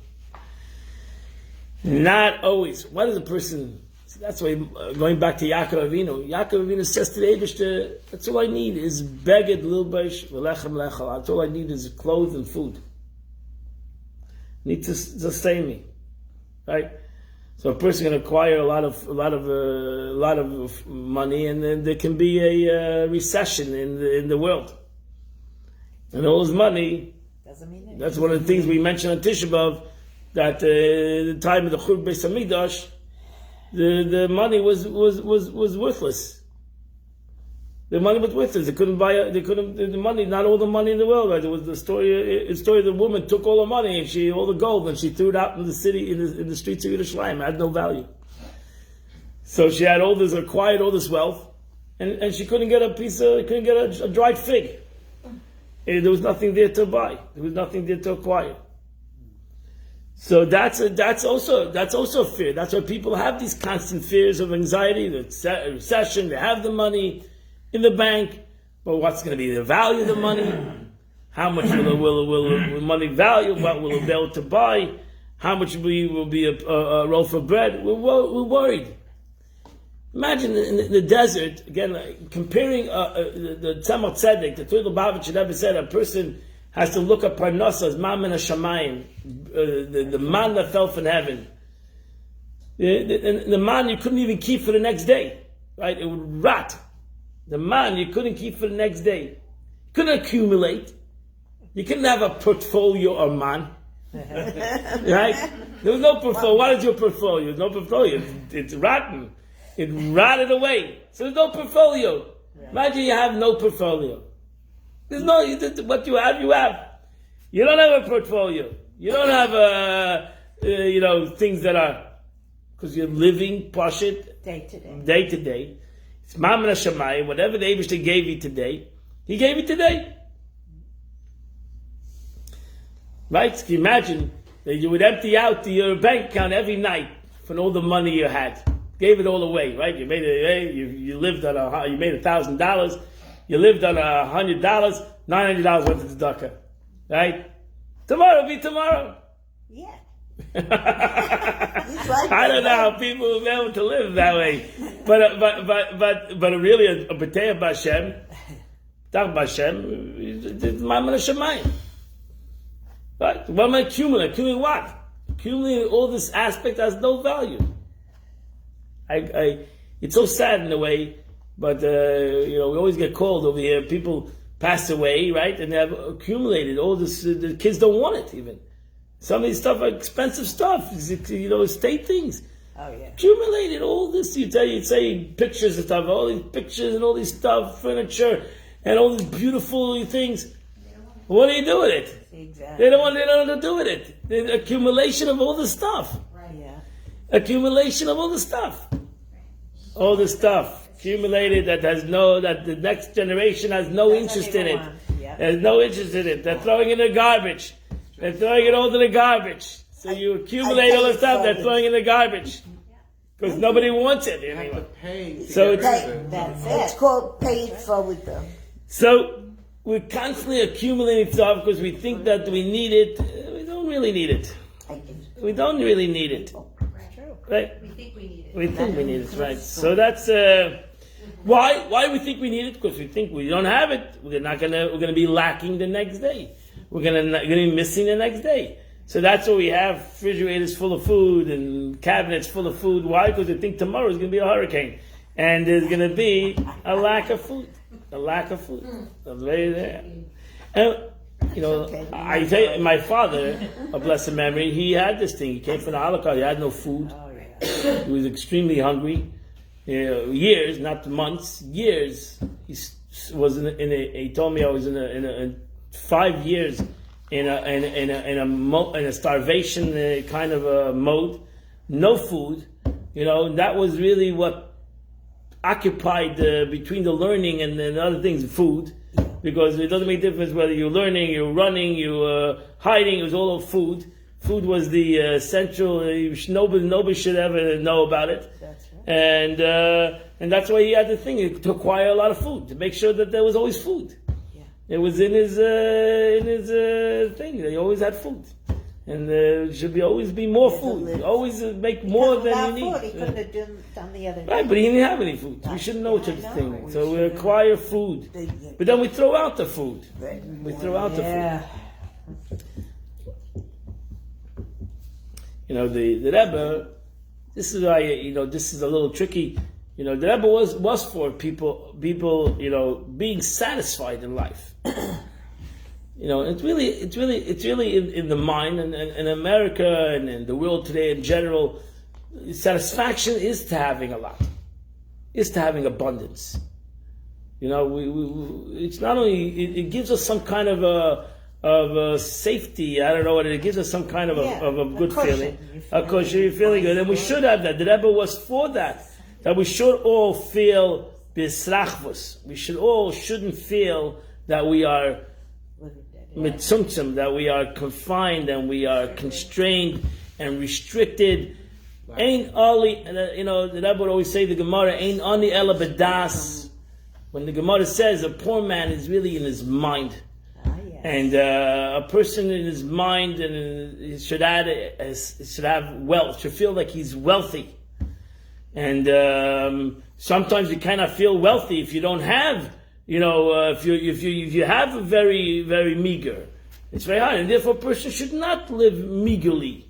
Not always. What is a person? That's why, going back to Yaakov Avinu says to the Eibishter, that's all I need is beged lilbash v'lechem lechal. That's all I need is clothes and food. Need to sustain me, right? So a person can acquire a lot of money, and then there can be a recession in the world. And all his money. doesn't mean it. That's one of the things we mentioned on Tisha B'Av, that the time of the Churban Beis Hamikdash, the money was worthless. The money was worthless. The money, not all the money in the world. Right? There was the story of the woman took all the money and all the gold, and she threw it out in the city, in the streets of Yerushalayim. It had no value. So she had acquired all this wealth, and she couldn't get a dried fig. And there was nothing there to buy. There was nothing there to acquire. So that's also a fear. That's why people have these constant fears of anxiety, the recession. They have the money in the bank, but what's going to be the value of the money? How much will money value? What will it be able to buy? How much will be a roll for bread? We're worried. Imagine in the desert, again, comparing the Tzemach Tzedek, the Torah Lubavitch had ever said, a person has to look at Parnasa as man min hashamayim, the man that fell from heaven. The man you couldn't even keep for the next day, right? It would rot. The man you couldn't keep for the next day. You couldn't accumulate. You couldn't have a portfolio of man. Right? There was no portfolio. What is your portfolio? There's no portfolio. It's rotten. It rotted away. So there's no portfolio. Imagine you have no portfolio. There's no, what you have, you have. You don't have a portfolio. You don't have things that are, because you're living, pashit, day to day. It's Mammon HaShamayim, whatever the Eibishter gave you today, He gave you today. Right? Can you imagine that you would empty out your bank account every night for all the money you had? Gave it all away, right? You made it. You lived on you made $1,000. You lived on $100. $900 went to the tzedakah, right? Tomorrow will be tomorrow. Yeah. I don't know how people will be able to live that way, but really a b'teah b'Hashem, tach b'Hashem, it's Mammon HaShamayim. Right? What am I accumulating? Accumulating what? Accumulating all this aspect has no value. It's so sad in a way, but we always get called over here. People pass away, right, and they have accumulated all this. The kids don't want it even. Some of these stuff are expensive stuff, estate things. Oh yeah. Accumulated all this. You'd say pictures and stuff, all these pictures and all these stuff, furniture, and all these beautiful things. What do you do with it? Exactly. They don't know what to do with it. The accumulation of all the stuff. Right. Yeah. Accumulation of all the stuff. All the stuff accumulated that the next generation has no interest in it. Yeah. There's no interest in it. They're throwing it in the garbage. They're throwing it all to the garbage. So you accumulate all the stuff, they're throwing it in the garbage. Because nobody wants it You have to anyway. pay. So It's called pay it forward though. So we're constantly accumulating stuff because we think that we need it. We don't really need it. We don't really need it. Right? We think we need it. We think we need it, right? So that's why we think we need it, because we think we don't have it. We're gonna be lacking the next day. We're gonna be missing the next day. So that's why we have refrigerators full of food and cabinets full of food. Why? Because we think tomorrow is gonna be a hurricane, and there's gonna be a lack of food. A lack of food. That's very there. And I tell you, my father, a blessed memory, he had this thing. He came from the Holocaust. He had no food. He was extremely hungry. Years, not months, years. He was he told me I was in 5 years in a starvation kind of a mode, no food. That was really what occupied between the learning and the other things, food, because it doesn't make a difference whether you're learning, you're running, you're hiding. It was all food. Food was the central. Nobody should ever know about it. That's right. And that's why he had the thing to acquire a lot of food, to make sure that there was always food. Yeah. It was in his thing. They always had food, and there should always be more food. Always make more than you need. He couldn't have done the other. Right, but he didn't have any food. We shouldn't know such a thing. So we acquire food, but then we throw out the food. We throw out the food. The Rebbe, this is why, this is a little tricky. The Rebbe was for people, being satisfied in life. It's really in the mind, and in America and in the world today in general, satisfaction is to having a lot, is to having abundance. You know, it's not only, it gives us some kind of a safety. I don't know what it gives us, some kind of a good feeling. Of course, you're feeling good, and we should have that. The Rebbe was for that we should all feel bisrachvus. We shouldn't feel that we are mitzumtzum, that we are confined and we are constrained and restricted. Ain't only, you know, the Rebbe would always say, the Gemara, ain't only ela bedas. When the Gemara says a poor man is really in his mind. And a person in his mind and should have wealth, should feel like he's wealthy. And sometimes you cannot feel wealthy if you don't have, you know, if you have a very, very meager. It's very hard, and therefore a person should not live meagerly.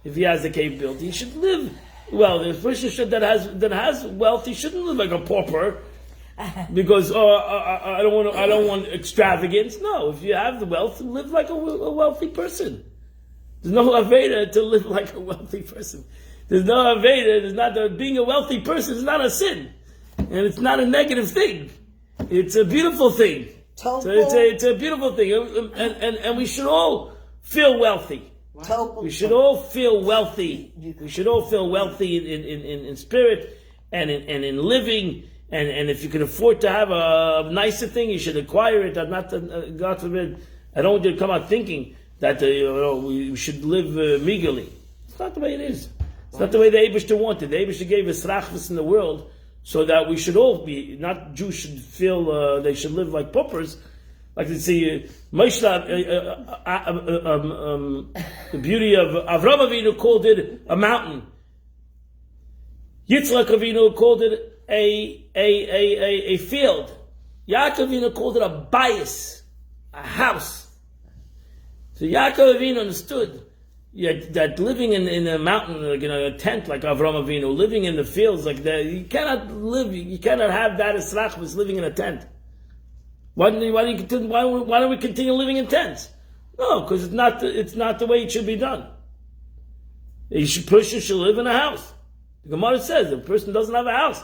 If he has the capability, he should live well. The person that has wealth, he shouldn't live like a pauper. Because I don't want extravagance. No, if you have the wealth, live like a wealthy person. There's no Aveda to live like a wealthy person. There's no Aveda. There's not being a wealthy person is not a sin, and it's not a negative thing. It's a beautiful thing. So it's a beautiful thing, and we should all feel wealthy. We should all feel wealthy. We should all feel wealthy in spirit and in living. And if you can afford to have a nicer thing, you should acquire it. I'm not, God forbid, I don't want you to come out thinking that we should live meagerly. It's not the way it is. It's not the way the Eibishter wanted. The Eibishter gave us rachvus in the world so that we should all be, not Jews should feel they should live like paupers. Like they say, Moshe, the beauty of Avraham Avinu called it a mountain. Yitzchak Avinu called it a field. Yaakov Avinu called it a bias, a house. So Yaakov Avinu understood that living in a mountain, like in a tent, like Avraham Avinu, living in the fields like that, you cannot have that as rachvus, living in a tent. Why don't we continue living in tents? No, because it's not the way it should be done. Person should live in a house. The Gemara says if a person doesn't have a house,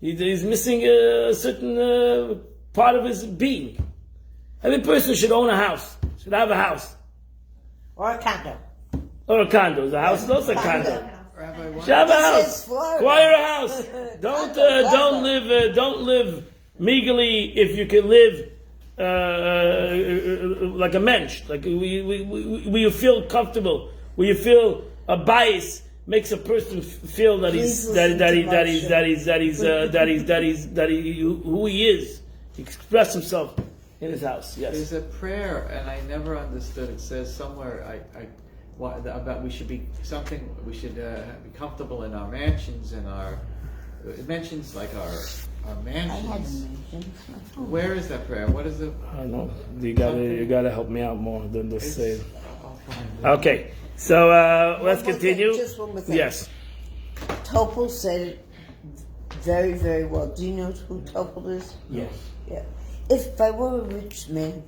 he's missing a certain part of his being. Every person should own a house, should have a house. Or a condo. Or a condo. The house is also a condo. Rabbi, Should have a house. Acquire a house. Don't live meagerly if you can live like a mensch. Like where you feel comfortable, where you feel a bias makes a person feel that he's who he is. He express himself in his house. Yes. There's a prayer, and I never understood. It says somewhere about we should be be comfortable in our mansions and it mentions like our mansions. Where is that prayer? What is it? I don't know. You gotta help me out more than just say. Okay. So let's continue. Just one more thing. Yes. Topol said it very, very well. Do you know who Topol is? Yes. Yeah. If I were a rich man,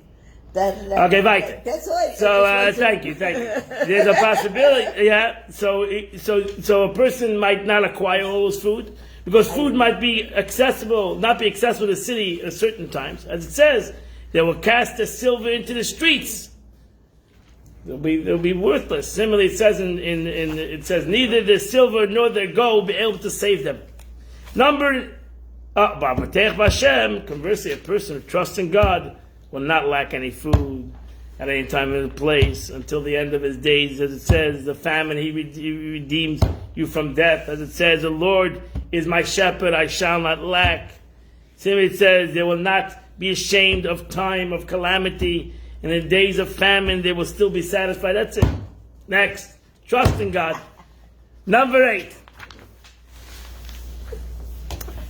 okay, weiter. That's right. So thank you. There's a possibility. Yeah. So a person might not acquire all his food because food might be not be accessible to the city at certain times. As it says, they will cast their silver into the streets. They'll be worthless. Similarly, it says it says neither their silver nor their gold will be able to save them. Conversely, a person who trusts in God will not lack any food at any time or place until the end of his days. As it says, the famine he redeems you from death. As it says, the Lord is my shepherd, I shall not lack. Similarly, it says they will not be ashamed of time of calamity. In the days of famine, they will still be satisfied. That's it. Next. Trust in God. Number 8.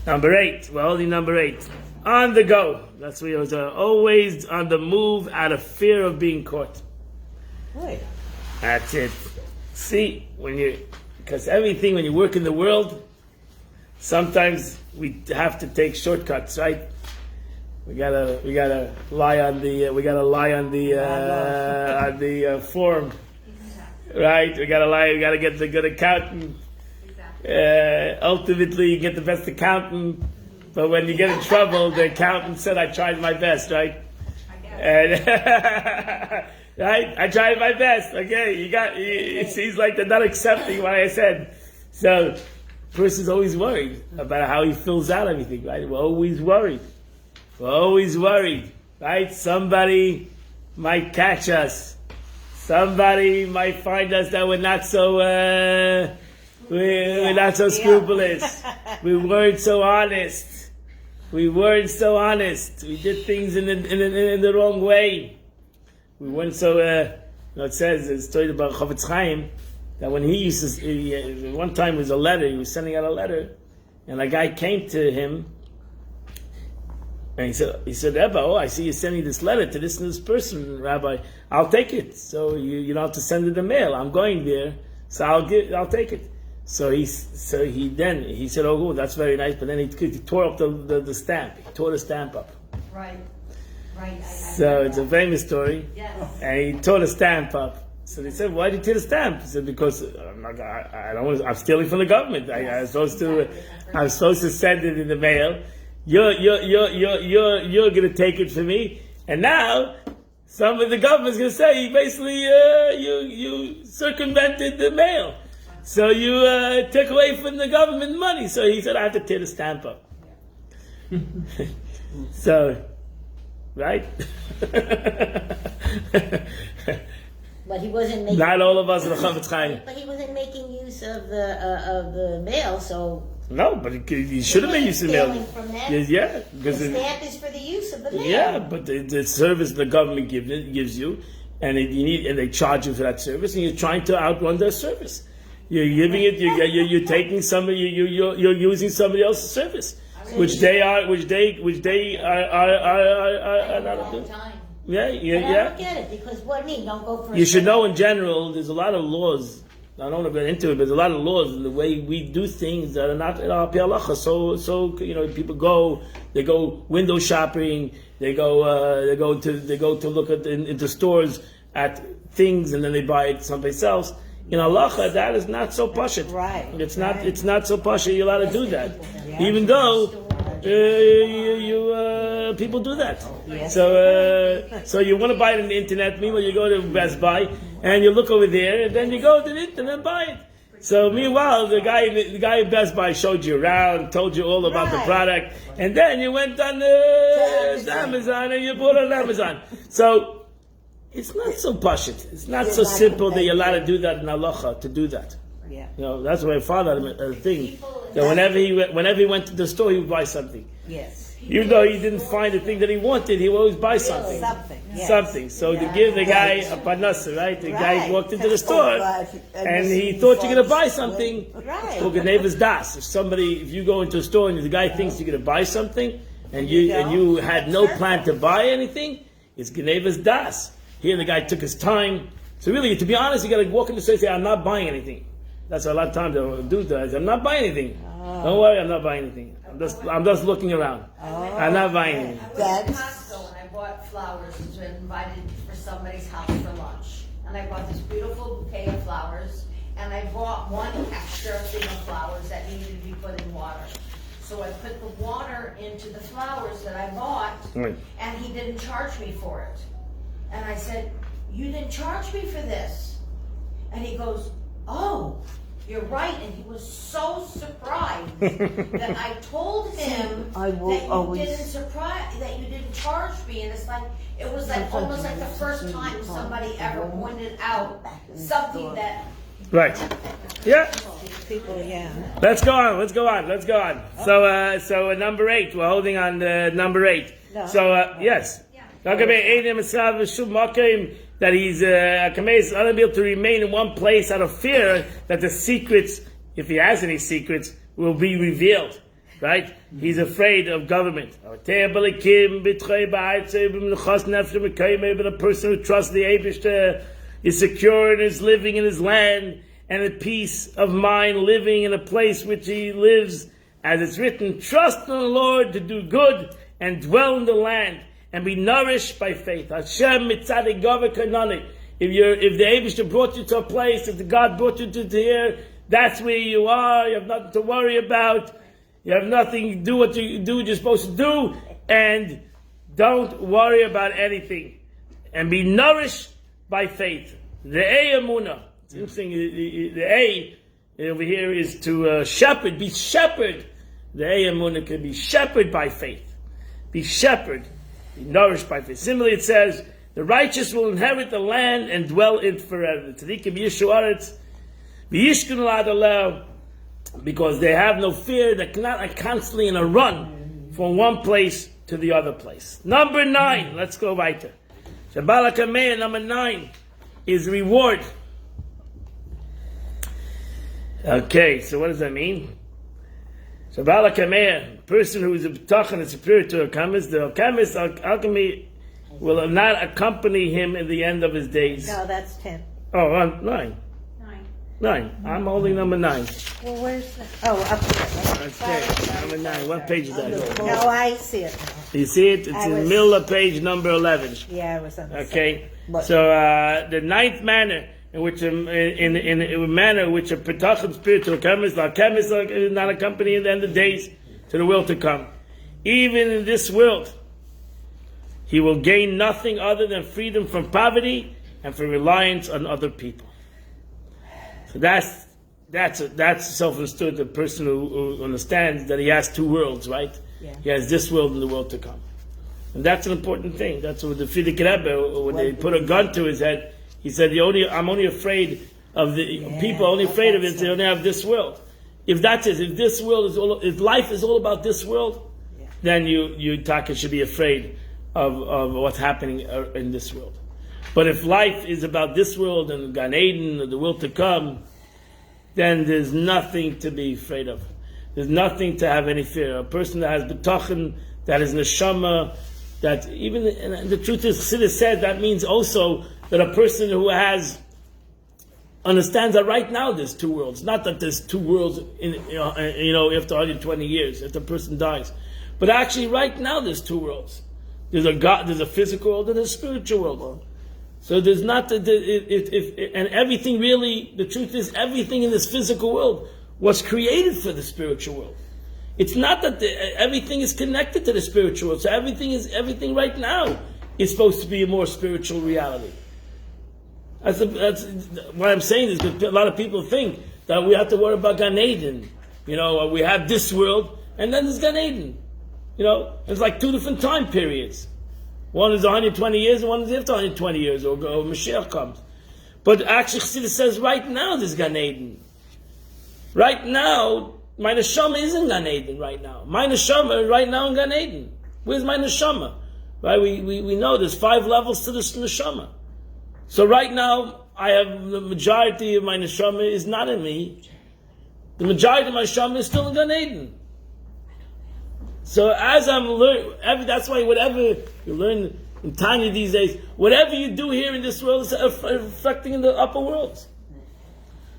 Well, only number 8. On the go. That's what he was always on the move out of fear of being caught. Right. That's it. See, because everything, when you work in the world, sometimes we have to take shortcuts, right? We gotta lie on the form, right? We gotta lie. We gotta get the good accountant. ultimately you get the best accountant, but when you get in trouble, the accountant said, I tried my best, right? And right? I tried my best. Okay, it seems like they're not accepting what I said. So, the person's always worried about how he fills out everything, right? We're always worried. Right? Somebody might catch us. Somebody might find us that we're not so, we're not so scrupulous. We weren't so honest. We did things in the wrong way. We weren't so, it says, it's told about Chavetz Chaim, that when he used to, one time was a letter, he was sending out a letter, and a guy came to him, and he said, Rebbe, I see you sending this letter to this and this person, Rabbi. I'll take it. So you don't have to send it in the mail. I'm going there, so I'll take it. So he said, oh, that's very nice. But then he tore up the stamp. He tore the stamp up. Right. So it's a famous story. Yes. And he tore the stamp up. So they said, why did you tear the stamp? He said, because I'm stealing from the government. I'm supposed to send it in the mail. You're going to take it for me, and now some of the government's going to say basically you circumvented the mail, so you took away from the government money. So he said, I have to tear the stamp up. So, right? But he wasn't making. Not all of us are the Chavetz Chaim. But he wasn't making use of the mail, so. No, but he should have been used to mail. From that. Yeah, The because stamp is for the use of the mail. yeah, but the service the government gives you, and they charge you for that service, and you're trying to outrun their service. You're giving it. You're taking somebody. You're using somebody else's service, which they are not doing. Yeah. But I don't get it, because what I mean, don't go for. You should know in general, there's a lot of laws. I don't want to get into it, but there's a lot of laws in the way we do things that are not in our halacha. So people they go window shopping, they go to look at into stores at things, and then they buy it someplace else. In halacha, that is not so pashut. Right. It's not so pashut. You're allowed to do that, even though people do that. Yes. So you want to buy it on the internet. Meanwhile, you go to Best Buy and you look over there, and then you go to the internet and buy it. So meanwhile, the guy at Best Buy showed you around, told you all about the product, and then you went on Amazon and you bought it on Amazon. So it's not so pashut. It's not so simple that you're allowed to do that in halacha, to do that. Yeah. That's why my father had a thing that whenever he went to the store, he would buy something. Yes. Even though he didn't find the thing that he wanted, he would always buy something. Yes. Something. So to give the guy a panasa, right? The guy walked into the store and he thought you're going to buy something. Right. Look at neighbor's das. If you go into a store and the guy thinks you're going to buy something and you had no plan to buy anything, it's neighbor's das. Here the guy took his time. So really, to be honest, you got to walk into the store and say, I'm not buying anything. That's a lot of times they'll do that. I'm not buying anything. Don't worry, I'm not buying anything. I'm just looking around. I'm not buying anything. I went to Costco and I bought flowers and was invited for somebody's house for lunch. And I bought this beautiful bouquet of flowers, and I bought one extra thing of flowers that needed to be put in water. So I put the water into the flowers that I bought, Right. and he didn't charge me for it. And I said, you didn't charge me for this. And he goes, oh, you're right. And he was so surprised that I told him I will that you always- that you didn't charge me. And it's like, it was like almost like the first time somebody ever pointed out something that Right. Yeah. People, yeah. Let's go on. So number 8. We're holding on number 8. No. So yes. That he's unable to remain in one place out of fear that the secrets, if he has any secrets, will be revealed. Right? He's afraid of government. But a person who trusts the Eibishter is secure in his living in his land, and at peace of mind living in a place which he lives, as it's written, trust in the Lord to do good and dwell in the land and be nourished by faith. Hashem mitzadik gaveh kanani. If the Eibishter brought you to a place, if the God brought you to here, That's where you are. You have nothing to worry about. You have nothing. Do what you do. What you're supposed to do, and don't worry about anything, and be nourished by faith. The Emunah. It's interesting. The A over here is to shepherd. Be shepherd. The Emunah can be shepherd by faith. Be shepherd. Be nourished by faith. Similarly, it says, the righteous will inherit the land and dwell in it forever. Tzadikim yishu aretz, v'yishkenu l'adoleh, because they have no fear. They're not constantly in a run from one place to the other place. Number 9, let's go weiter. Kabbalah Kameya, number 9, is reward. Okay, so what does that mean? Kabbalah Kameya, person who is a b'tachon and superior to a kamis, the kamis alchemy will not accompany him in the end of his days. No, that's 10. Oh, 9. 9. I'm holding number 9. Well, where's that? Oh, up there. Okay, number 9. What page is that? No, I see it now. You see it? It's I in the was- middle of page number 11. Yeah, I was on the Okay, But- so the 9th manner in which in a manner which a petachim spiritual chemist, our chemist is not accompanying the end of days to the world to come. Even in this world, he will gain nothing other than freedom from poverty and from reliance on other people. So that's self-understood. The person who understands that he has two worlds, right? Yeah. He has this world and the world to come. And that's an important thing. That's what the Frierdiker Rebbe, when they put a gun to his head, he said, I'm only afraid of the people, only afraid of it, they only have this world. If that's it, if this world is if life is all about this world, then you Taka should be afraid of what's happening in this world. But if life is about this world and Gan Eden or the world to come, then there's nothing to be afraid of. There's nothing to have any fear. A person that has betachon, that is neshama, that even, and the truth is, Chassidus said, that means also that a person who understands that right now there's two worlds. Not that there's two worlds after 120 years, if the person dies. But actually right now there's two worlds. There's a God, there's a physical world and there's a spiritual world. So there's not and everything really, the truth is, everything in this physical world was created for the spiritual world. It's not that everything is connected to the spiritual world. So everything right now is supposed to be a more spiritual reality. That's what I'm saying is that a lot of people think that we have to worry about Gan Eden. We have this world and then there's Gan Eden. It's like two different time periods. One is 120 years and one is after 120 years, or Mashiach comes. But actually, Chassidus says right now there's Gan Eden. Right now, my neshama is in Gan Eden right now. My neshama is right now in Gan Eden. Where's my neshama? Right? We know there's 5 levels to this neshama. So right now, I have the majority of my neshama is not in me. The majority of my neshama is still in Gan Eden. So as I'm learning, that's why whatever you learn in Tanya these days, whatever you do here in this world is reflecting in the upper worlds.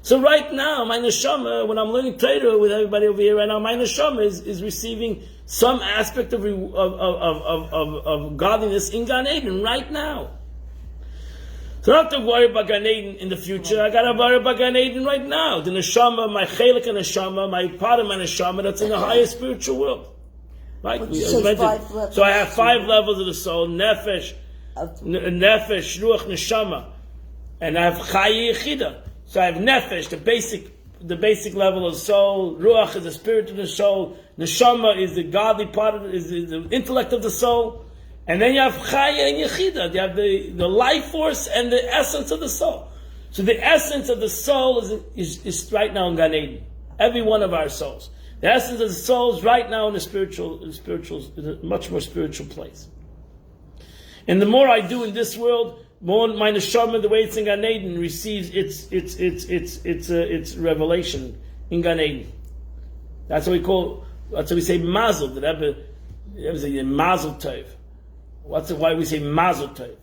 So right now, my neshama, when I'm learning Torah with everybody over here right now, my neshama is receiving some aspect of godliness in Gan Eden right now. So I don't have to worry about Gan Eden in the future. I got to worry about Gan Eden right now. The neshama, my chelik and neshama, my part of my neshama, that's in the higher spiritual world. Right? So I have 5 levels of the soul: nefesh, ruach, neshama, and I have chaya yechida. So I have nefesh, the basic level of the soul. Ruach is the spirit of the soul. Neshama is the godly part of it, is the intellect of the soul. And then you have chaya and yechida. You have the life force and the essence of the soul. So the essence of the soul is right now in Gan Eden. Every one of our souls. The essence of the soul is right now in a much more spiritual place. And the more I do in this world, more my neshama, the way it's in Gan Eden, receives its revelation in Gan Eden. That's what we say mazel. The Rebbe say mazel tov. Why we say mazel tov?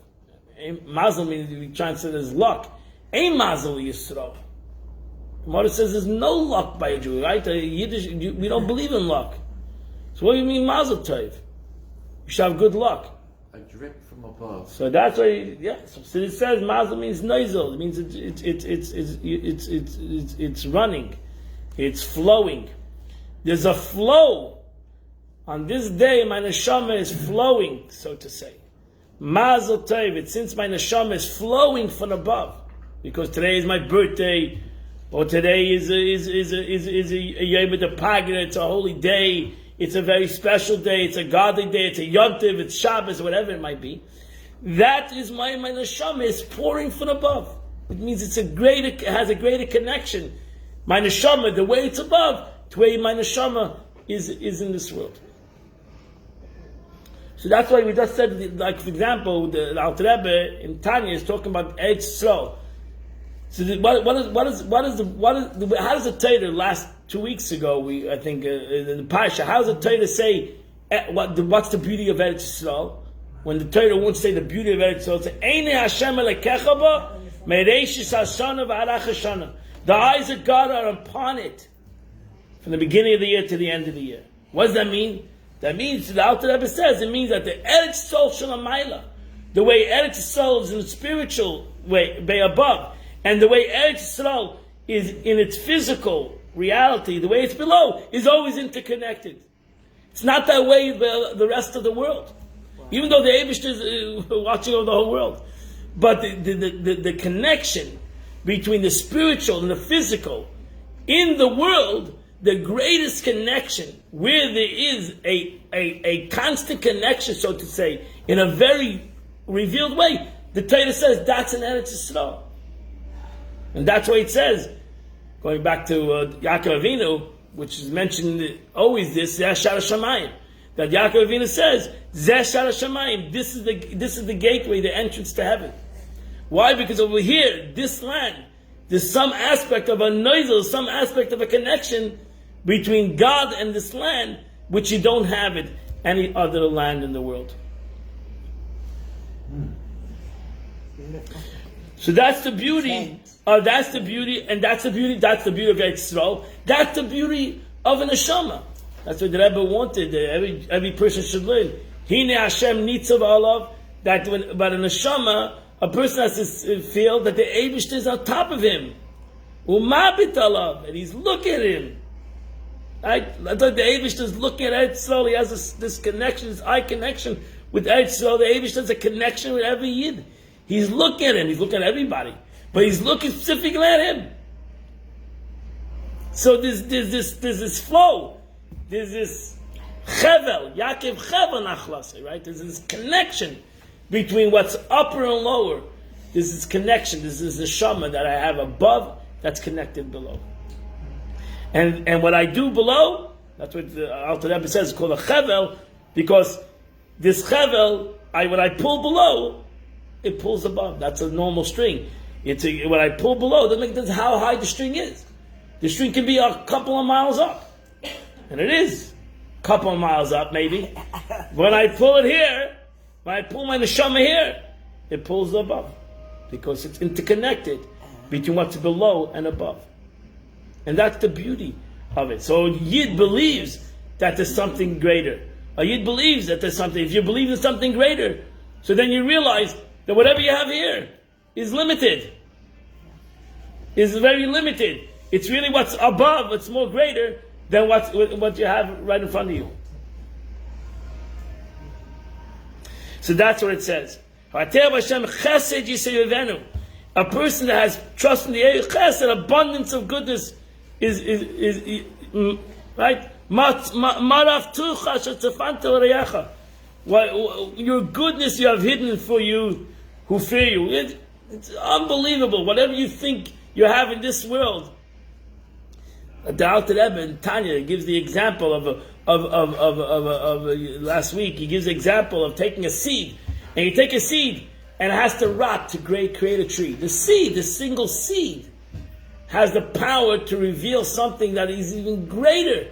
Mazel means we translate as luck. Ein mazel yisro. Gemara says there's no luck by a Jew, right? We don't believe in luck. So what do you mean mazel tov? You should have good luck. a drip from above. So that's why, so it says mazel means noisel. It means it's running, it's flowing. There's a flow. On this day, my neshama is flowing, so to say. Mazel tov. Since my neshama is flowing from above, because today is my birthday, or today is a yom Pagah. It's a holy day. It's a very special day. It's a godly day. It's a Yom Tov. It's Shabbos, whatever it might be. That is my neshama is pouring from above. It means it has a greater connection. My neshama, the way it's above, to where my neshama is in this world. So that's why we just said, like for example, the Alter Rebbe in Tanya is talking about Eretz Yisrael. So how does the Torah last 2 weeks ago? I think in the Parsha, how does the Torah say what's the beauty of Eretz Yisrael? When the Torah won't say the beauty of Eretz Yisrael, it's Eine Hashem Elokecha ba mereishis hashana v'arach hashana. The eyes of God are upon it from the beginning of the year to the end of the year. What does that mean? That means, the Alter Rebbe says, it means that the Eretz Yisrael Shalamayla, the way Eretz Yisrael is in the spiritual way above, and the way Eretz Yisrael is in its physical reality, the way it's below, is always interconnected. It's not that way the rest of the world. Even though the Eibush is watching over the whole world. But the connection between the spiritual and the physical in the world, the greatest connection, where there is a constant connection, so to say, in a very revealed way, the Torah says that's an Eretz Yisrael. And that's why it says, going back to Yaakov Avinu, which is mentioned always this, Zeh Shara Shamayim, that Yaakov Avinu says, Zeh Shara Shamayim, this is the gateway, the entrance to heaven. Why? Because over here, this land, there's some aspect of a noisel, some aspect of a connection between God and this land, which you don't have it any other land in the world. So that's the beauty. That's the beauty of Eretz Yisrael. That's the beauty of a neshama. That's what the Rebbe wanted. Every person should learn. Hine Hashem nitzav alav. That when about a neshama, a person has to feel that the Eibush is on top of him. Umabit alav, and he's looking at him. Right? That's like the Eibush is looking at Eretz Yisrael. He has this connection, this eye connection with Eretz Yisrael. The Eibush has a connection with every Yid. He's looking at him. He's looking at everybody, but he's looking specifically at him. So there's this flow. There's this chevel, Yaakov chevel nachlase, right? There's this connection between what's upper and lower. There's this connection. This is the shama that I have above that's connected below. And what I do below, that's what the Alter Rebbe says, it's called a chevel, because this chevel, when I pull below, it pulls above. That's a normal string. When I pull below, that's how high the string is. The string can be a couple of miles up. And it is a couple of miles up, maybe. When I pull it here, when I pull my neshama here, it pulls above. Because it's interconnected between what's below and above. And that's the beauty of it. So Yid believes that there's something greater. A Yid believes that there's something. If you believe in something greater, so then you realize that whatever you have here is limited. Is very limited. It's really what's above, what's more greater than what you have right in front of you. So that's what it says. A person that has trust in the chesed, abundance of goodness, is right. Your goodness you have hidden for you who fear you. It's unbelievable. Whatever you think you have in this world. The Alter Rebbe in Tanya gives the example of last week. He gives the example of taking a seed, and you take a seed and it has to rot to create a tree. The seed, the single seed, has the power to reveal something that is even greater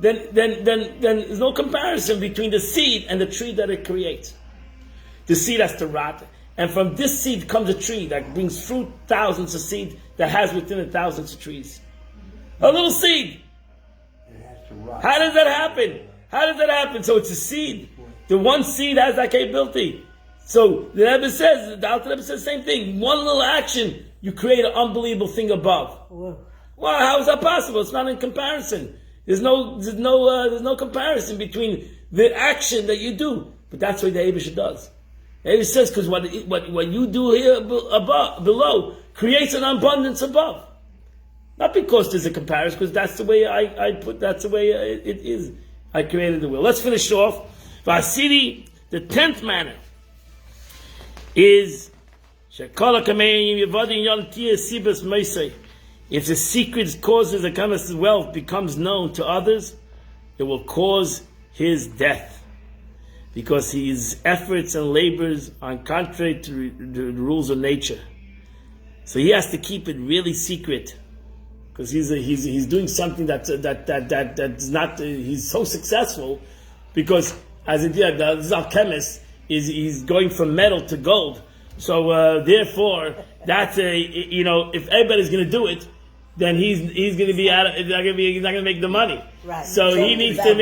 than there's no comparison between the seed and the tree that it creates. The seed has to rot, and from this seed comes a tree that brings fruit, thousands of seeds that has within it thousands of trees. A little seed. How does that happen? So it's a seed. The one seed has that capability. So the Rebbe says, the Alter Rebbe says the same thing. One little action, you create an unbelievable thing above. Whoa. Well, how is that possible? It's not in comparison. There's no comparison between the action that you do. But that's what the Eibush does. The Eibush says, because what you do here above, below creates an abundance above. Not because there's a comparison, because that's the way that's the way it is. I created the will. Let's finish off. Vasiri, the 10th manner is if the secret causes of Kamas' wealth becomes known to others, it will cause his death, because his efforts and labors are contrary to the rules of nature. So he has to keep it really secret, because he's doing something that's not. He's so successful because as this alchemist he's going from metal to gold. So therefore, that's if everybody's going to do it, then he's going to be he's not going to make the money. Right. So he needs to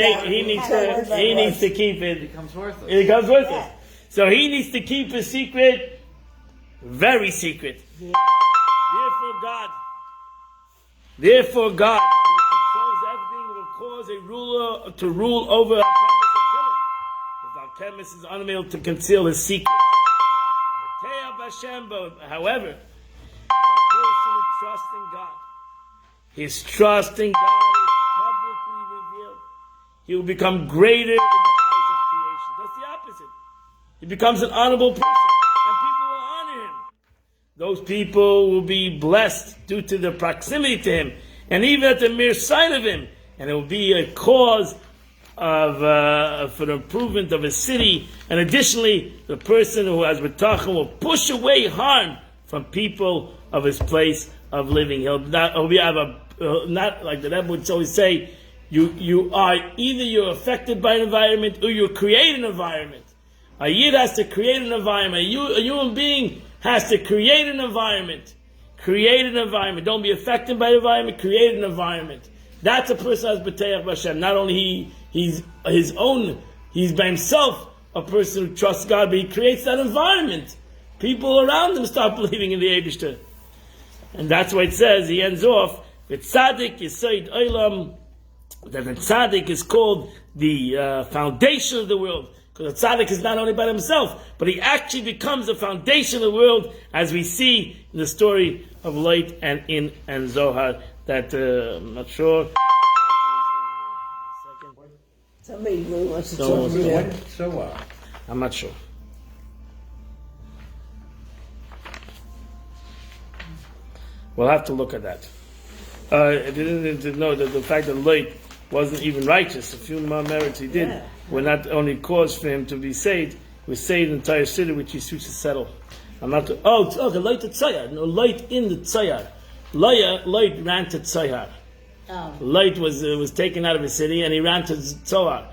keep it. It becomes worthless. It becomes worthless. Yeah. So he needs to keep his secret very secret. Yeah. Therefore God, who controls everything, will cause a ruler to rule over alchemists and kill him, if alchemist is unable to conceal his secret. However, if a person who trusts in God, his trust in God is publicly revealed, he will become greater in the eyes of creation. That's the opposite. He becomes an honorable person, and people will honor him. Those people will be blessed due to their proximity to him, and even at the mere sight of him, and it will be a cause for the improvement of a city. And additionally, the person who has bitachon will push away harm from people of his place of living. He'll not like the Rebbe would always say, you are either you're affected by an environment or you create an environment. A yid has to create an environment. A human being has to create an environment. Create an environment. Don't be affected by the environment. Create an environment. That's a person who has b'teach b'Hashem. Not only he's by himself a person who trusts God, but he creates that environment. People around him start believing in the Eibishter. And that's why it says, he ends off, V'tzadik Yesod Olam, that the tzaddik is called the foundation of the world. Because the tzaddik is not only by himself, but he actually becomes the foundation of the world, as we see in the story of Lot and In and Zohar. That I'm not sure. Somebody really wants to Someone talk wants to to- me. So I'm not sure. We'll have to look at that. I didn't know that the fact that Lot wasn't even righteous, a few more merits he did, were not only cause for him to be saved, he was saved in the entire city which he used to settle. I'm not. Okay, Lot at Tzayar. No, Lot in the Tzayar. Lot ran to Tzayar. Oh. Lot was taken out of his city, and he ran to Tzayar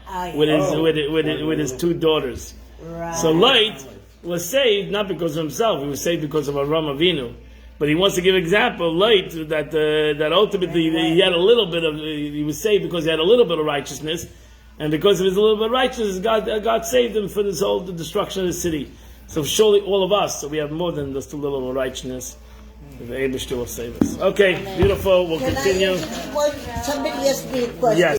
with his two daughters. Right. So Lot was saved not because of himself; he was saved because of Avraham Avinu. But he wants to give an example of Lot that ultimately he had a little bit of. He was saved because he had a little bit of righteousness, and because of his little bit of righteousness, God saved him for this whole destruction of the city. So surely all of us, so we have more than just a little bit of righteousness. The Eibishter will save us. Okay, beautiful. We'll Can continue. Somebody asked me a question. Yes.